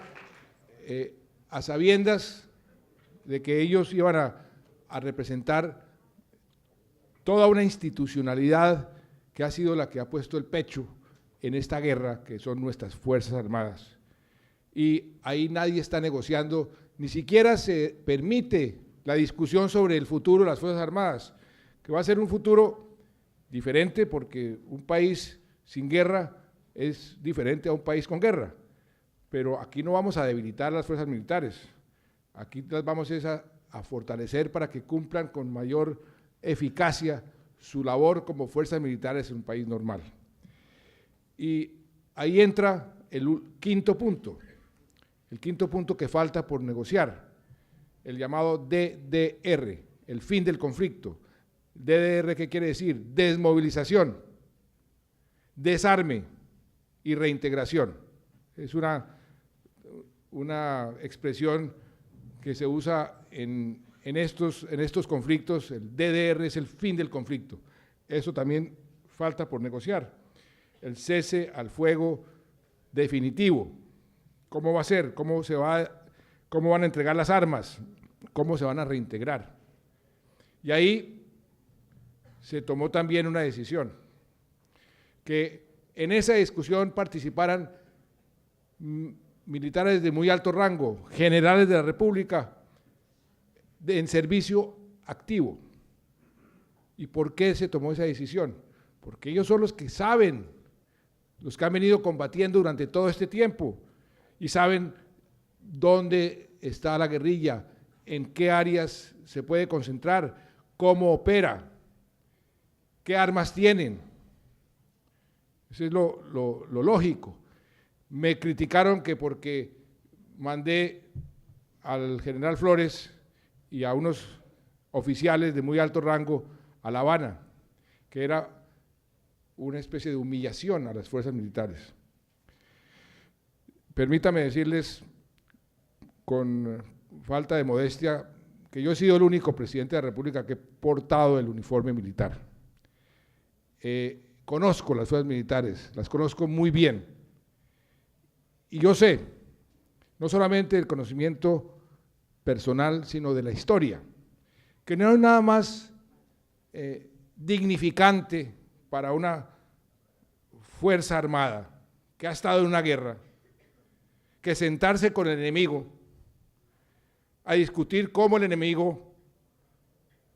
a sabiendas de que ellos iban a representar toda una institucionalidad que ha sido la que ha puesto el pecho en esta guerra, que son nuestras Fuerzas Armadas. Y ahí nadie está negociando, ni siquiera se permite la discusión sobre el futuro de las Fuerzas Armadas, que va a ser un futuro diferente porque un país sin guerra es diferente a un país con guerra. Pero aquí no vamos a debilitar las fuerzas militares, aquí las vamos a fortalecer para que cumplan con mayor eficacia su labor como fuerzas militares en un país normal. Y ahí entra el quinto punto que falta por negociar, el llamado DDR, el fin del conflicto. DDR, ¿qué quiere decir? Desmovilización, desarme y reintegración. Es una expresión que se usa en estos conflictos. El DDR es el fin del conflicto. Eso también falta por negociar. El cese al fuego definitivo. ¿Cómo va a ser? ¿Cómo van a entregar las armas? ¿Cómo se van a reintegrar? Y ahí se tomó también una decisión, que en esa discusión participaran militares de muy alto rango, generales de la República, en servicio activo. ¿Y por qué se tomó esa decisión? Porque ellos son los que saben, los que han venido combatiendo durante todo este tiempo y saben dónde está la guerrilla, en qué áreas se puede concentrar, cómo opera, qué armas tienen. Eso es lo lógico. Me criticaron que porque mandé al general Flores y a unos oficiales de muy alto rango a La Habana, que era una especie de humillación a las fuerzas militares. Permítame decirles, con falta de modestia, que yo he sido el único presidente de la República que he portado el uniforme militar. Conozco las fuerzas militares, las conozco muy bien. Y yo sé, no solamente el conocimiento personal, sino de la historia, que no hay nada más dignificante para una fuerza armada que ha estado en una guerra, que sentarse con el enemigo a discutir cómo el enemigo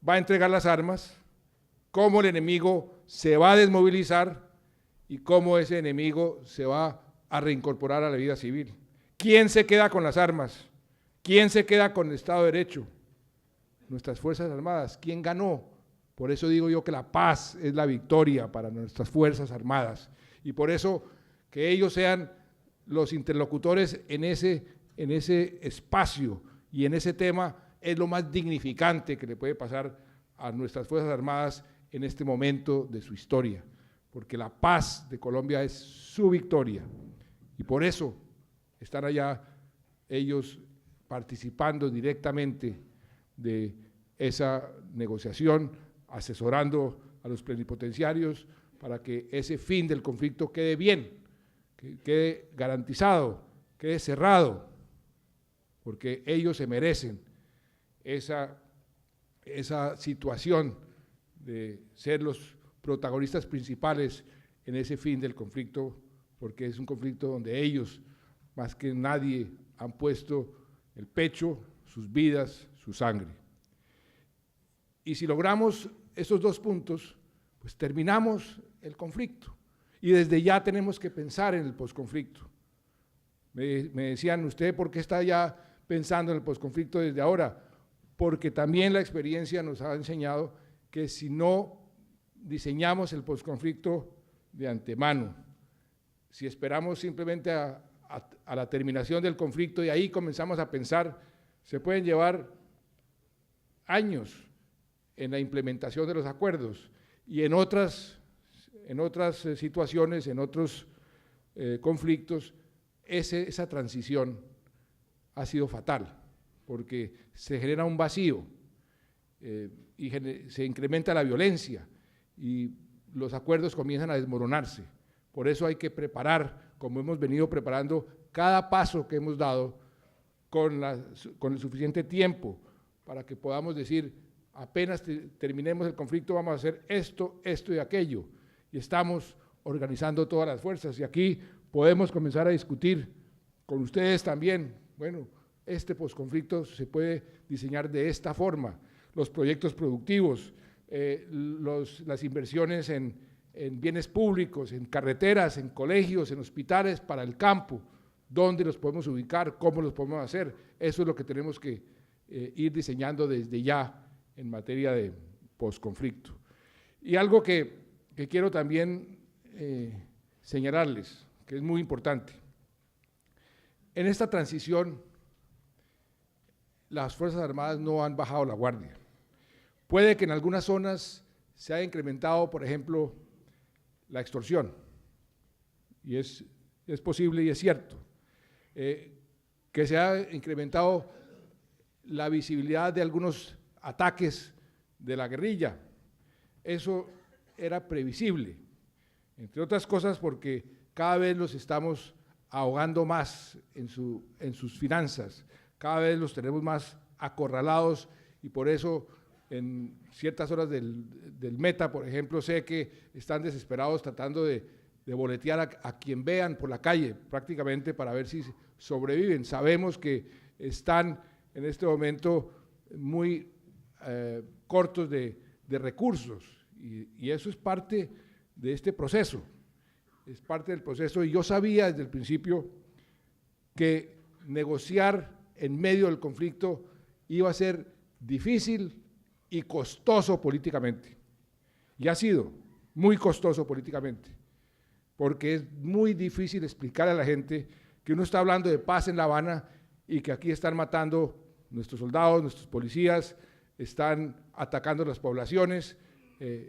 va a entregar las armas, cómo el enemigo se va a desmovilizar y cómo ese enemigo se va a reincorporar a la vida civil. ¿Quién se queda con las armas? ¿Quién se queda con el Estado de Derecho? Nuestras Fuerzas Armadas. ¿Quién ganó? Por eso digo yo que la paz es la victoria para nuestras Fuerzas Armadas. Y por eso que ellos sean los interlocutores en ese espacio y en ese tema es lo más dignificante que le puede pasar a nuestras Fuerzas Armadas en este momento de su historia. porque la paz de Colombia es su victoria, y por eso están allá ellos participando directamente de esa negociación, asesorando a los plenipotenciarios para que ese fin del conflicto quede bien, que quede garantizado, quede cerrado, porque ellos se merecen esa situación de ser los protagonistas principales en ese fin del conflicto, porque es un conflicto donde ellos, más que nadie, han puesto el pecho, sus vidas, su sangre. Y si logramos esos dos puntos, pues terminamos el conflicto. Y desde ya tenemos que pensar en el posconflicto. Me decían, ¿usted por qué está ya pensando en el posconflicto desde ahora? Porque también la experiencia nos ha enseñado que si no diseñamos el posconflicto de antemano, si esperamos simplemente a la terminación del conflicto y ahí comenzamos a pensar, se pueden llevar años en la implementación de los acuerdos y en otras situaciones, en otros conflictos, esa transición ha sido fatal, porque se genera un vacío y se incrementa la violencia y los acuerdos comienzan a desmoronarse. Por eso hay que preparar, como hemos venido preparando, cada paso que hemos dado con el suficiente tiempo para que podamos decir, apenas terminemos el conflicto vamos a hacer esto, esto y aquello. Y estamos organizando todas las fuerzas y aquí podemos comenzar a discutir con ustedes también, bueno, este posconflicto se puede diseñar de esta forma, los proyectos productivos, las inversiones en bienes públicos, en carreteras, en colegios, en hospitales, para el campo, dónde los podemos ubicar, cómo los podemos hacer, eso es lo que tenemos que ir diseñando desde ya en materia de posconflicto. Y algo que quiero también señalarles, que es muy importante, en esta transición las Fuerzas Armadas no han bajado la guardia. Puede que en algunas zonas se haya incrementado, por ejemplo, la extorsión, y es posible y es cierto, que se ha incrementado la visibilidad de algunos ataques de la guerrilla. Eso era previsible, entre otras cosas porque cada vez los estamos ahogando más en sus finanzas, cada vez los tenemos más acorralados y por eso en ciertas horas del Meta, por ejemplo, sé que están desesperados tratando de boletear a quien vean por la calle prácticamente para ver si sobreviven. Sabemos que están en este momento muy cortos de recursos y eso es parte de este proceso, es parte del proceso y yo sabía desde el principio que negociar en medio del conflicto iba a ser difícil y costoso políticamente, y ha sido muy costoso políticamente, porque es muy difícil explicar a la gente que uno está hablando de paz en La Habana y que aquí están matando nuestros soldados, nuestros policías, están atacando las poblaciones.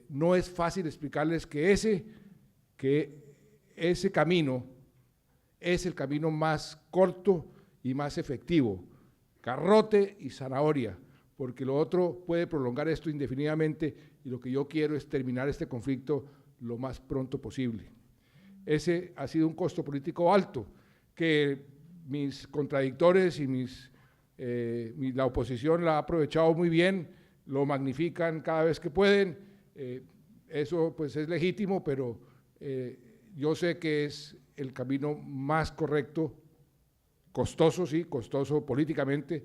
No es fácil explicarles que ese camino es el camino más corto y más efectivo, garrote y zanahoria, porque lo otro puede prolongar esto indefinidamente y lo que yo quiero es terminar este conflicto lo más pronto posible. Ese ha sido un costo político alto que mis contradictores y la oposición la ha aprovechado muy bien, lo magnifican cada vez que pueden, eso pues es legítimo, pero yo sé que es el camino más correcto, costoso, sí, costoso políticamente,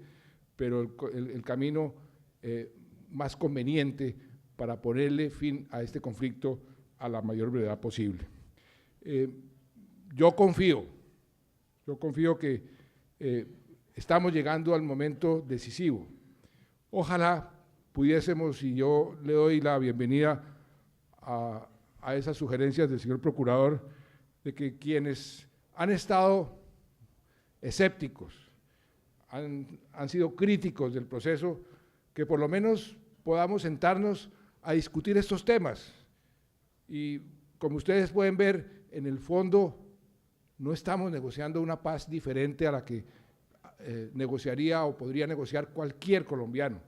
pero el camino más conveniente para ponerle fin a este conflicto a la mayor brevedad posible. Yo confío que estamos llegando al momento decisivo. Ojalá pudiésemos, y yo le doy la bienvenida a esas sugerencias del señor Procurador, de que quienes han estado escépticos, han sido críticos del proceso, que por lo menos podamos sentarnos a discutir estos temas y como ustedes pueden ver, en el fondo no estamos negociando una paz diferente a la que negociaría o podría negociar cualquier colombiano.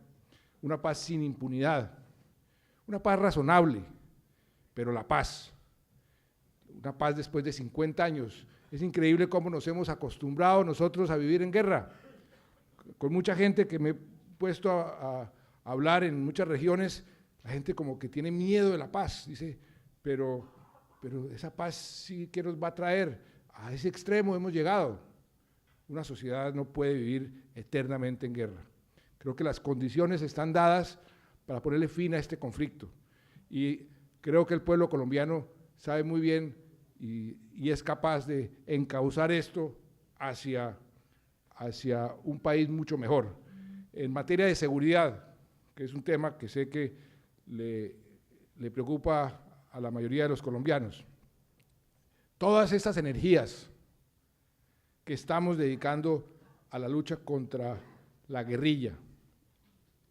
Una paz sin impunidad, una paz razonable, pero la paz. Una paz después de 50 años. Es increíble cómo nos hemos acostumbrado nosotros a vivir en guerra. Con mucha gente que me he puesto a hablar en muchas regiones, la gente como que tiene miedo de la paz, dice, pero esa paz sí que nos va a traer. A ese extremo hemos llegado. Una sociedad no puede vivir eternamente en guerra. Creo que las condiciones están dadas para ponerle fin a este conflicto. Y creo que el pueblo colombiano sabe muy bien y es capaz de encauzar esto hacia un país mucho mejor. En materia de seguridad, que es un tema que sé que le preocupa a la mayoría de los colombianos, todas estas energías que estamos dedicando a la lucha contra la guerrilla,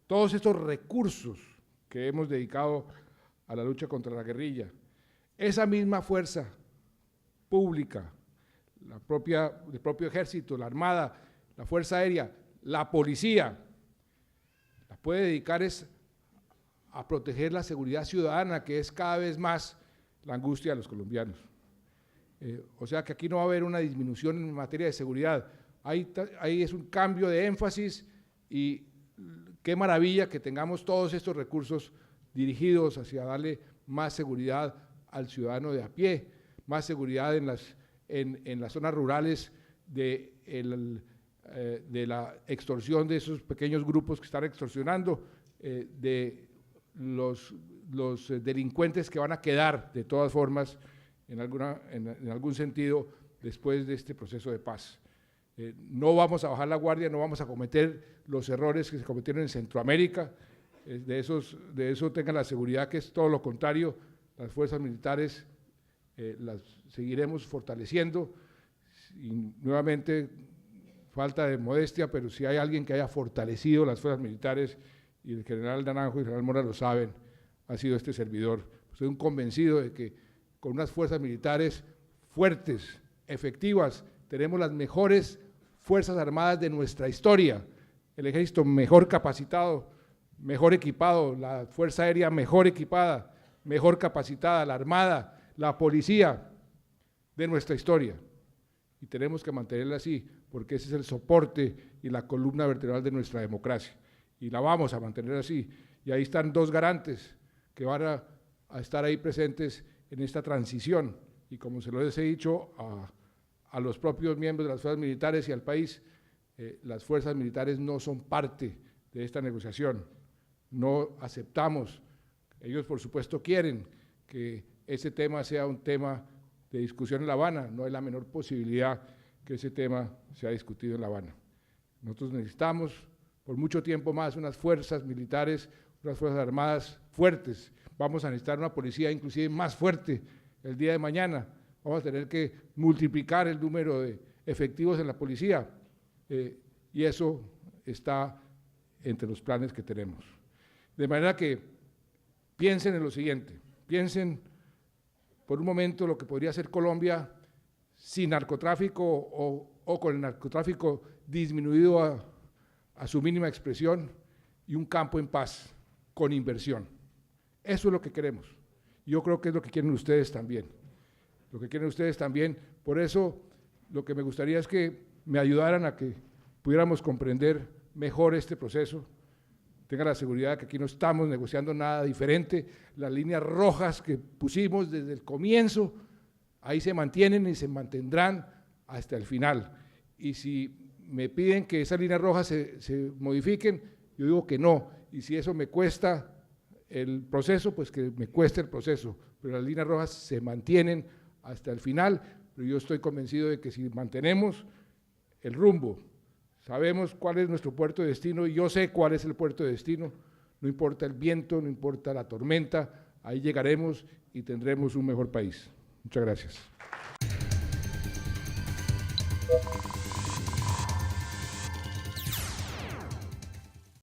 todos estos recursos que hemos dedicado a la lucha contra la guerrilla, esa misma fuerza pública, el propio ejército, la armada, la fuerza aérea, la policía, la puede dedicar a proteger la seguridad ciudadana, que es cada vez más la angustia de los colombianos. O sea que aquí no va a haber una disminución en materia de seguridad, ahí es un cambio de énfasis y qué maravilla que tengamos todos estos recursos dirigidos hacia darle más seguridad al ciudadano de a pie, más seguridad en las zonas rurales de la extorsión de esos pequeños grupos que están extorsionando, de los delincuentes que van a quedar de todas formas en algún sentido después de este proceso de paz. No vamos a bajar la guardia, no vamos a cometer los errores que se cometieron en Centroamérica, de eso tengan la seguridad que es todo lo contrario. Las fuerzas militares las seguiremos fortaleciendo y nuevamente falta de modestia, pero si hay alguien que haya fortalecido las fuerzas militares, y el general Naranjo y el general Mora lo saben, ha sido este servidor. Soy un convencido de que con unas fuerzas militares fuertes, efectivas, tenemos las mejores fuerzas armadas de nuestra historia, el ejército mejor capacitado, mejor equipado, la fuerza aérea mejor equipada, mejor capacitada, la armada, la policía de nuestra historia. Y tenemos que mantenerla así, porque ese es el soporte y la columna vertebral de nuestra democracia. Y la vamos a mantener así. Y ahí están dos garantes que van a estar ahí presentes en esta transición. Y como se lo he dicho a los propios miembros de las fuerzas militares y al país, las fuerzas militares no son parte de esta negociación. No aceptamos. Ellos, por supuesto, quieren que ese tema sea un tema de discusión en La Habana. No hay la menor posibilidad que ese tema sea discutido en La Habana. Nosotros necesitamos por mucho tiempo más unas fuerzas militares, unas fuerzas armadas fuertes. Vamos a necesitar una policía inclusive más fuerte el día de mañana. Vamos a tener que multiplicar el número de efectivos en la policía y eso está entre los planes que tenemos. De manera que piensen en lo siguiente, piensen por un momento lo que podría ser Colombia sin narcotráfico o con el narcotráfico disminuido a su mínima expresión y un campo en paz con inversión. Eso es lo que queremos. Yo creo que es lo que quieren ustedes también. Lo que quieren ustedes también. Por eso lo que me gustaría es que me ayudaran a que pudiéramos comprender mejor este proceso. Tengan la seguridad de que aquí no estamos negociando nada diferente. Las líneas rojas que pusimos desde el comienzo, ahí se mantienen y se mantendrán hasta el final. Y si me piden que esas líneas rojas se modifiquen, yo digo que no. Y si eso me cuesta el proceso, pues que me cueste el proceso. Pero las líneas rojas se mantienen hasta el final, pero yo estoy convencido de que si mantenemos el rumbo, sabemos cuál es nuestro puerto de destino y yo sé cuál es el puerto de destino, no importa el viento, no importa la tormenta, ahí llegaremos y tendremos un mejor país. Muchas gracias.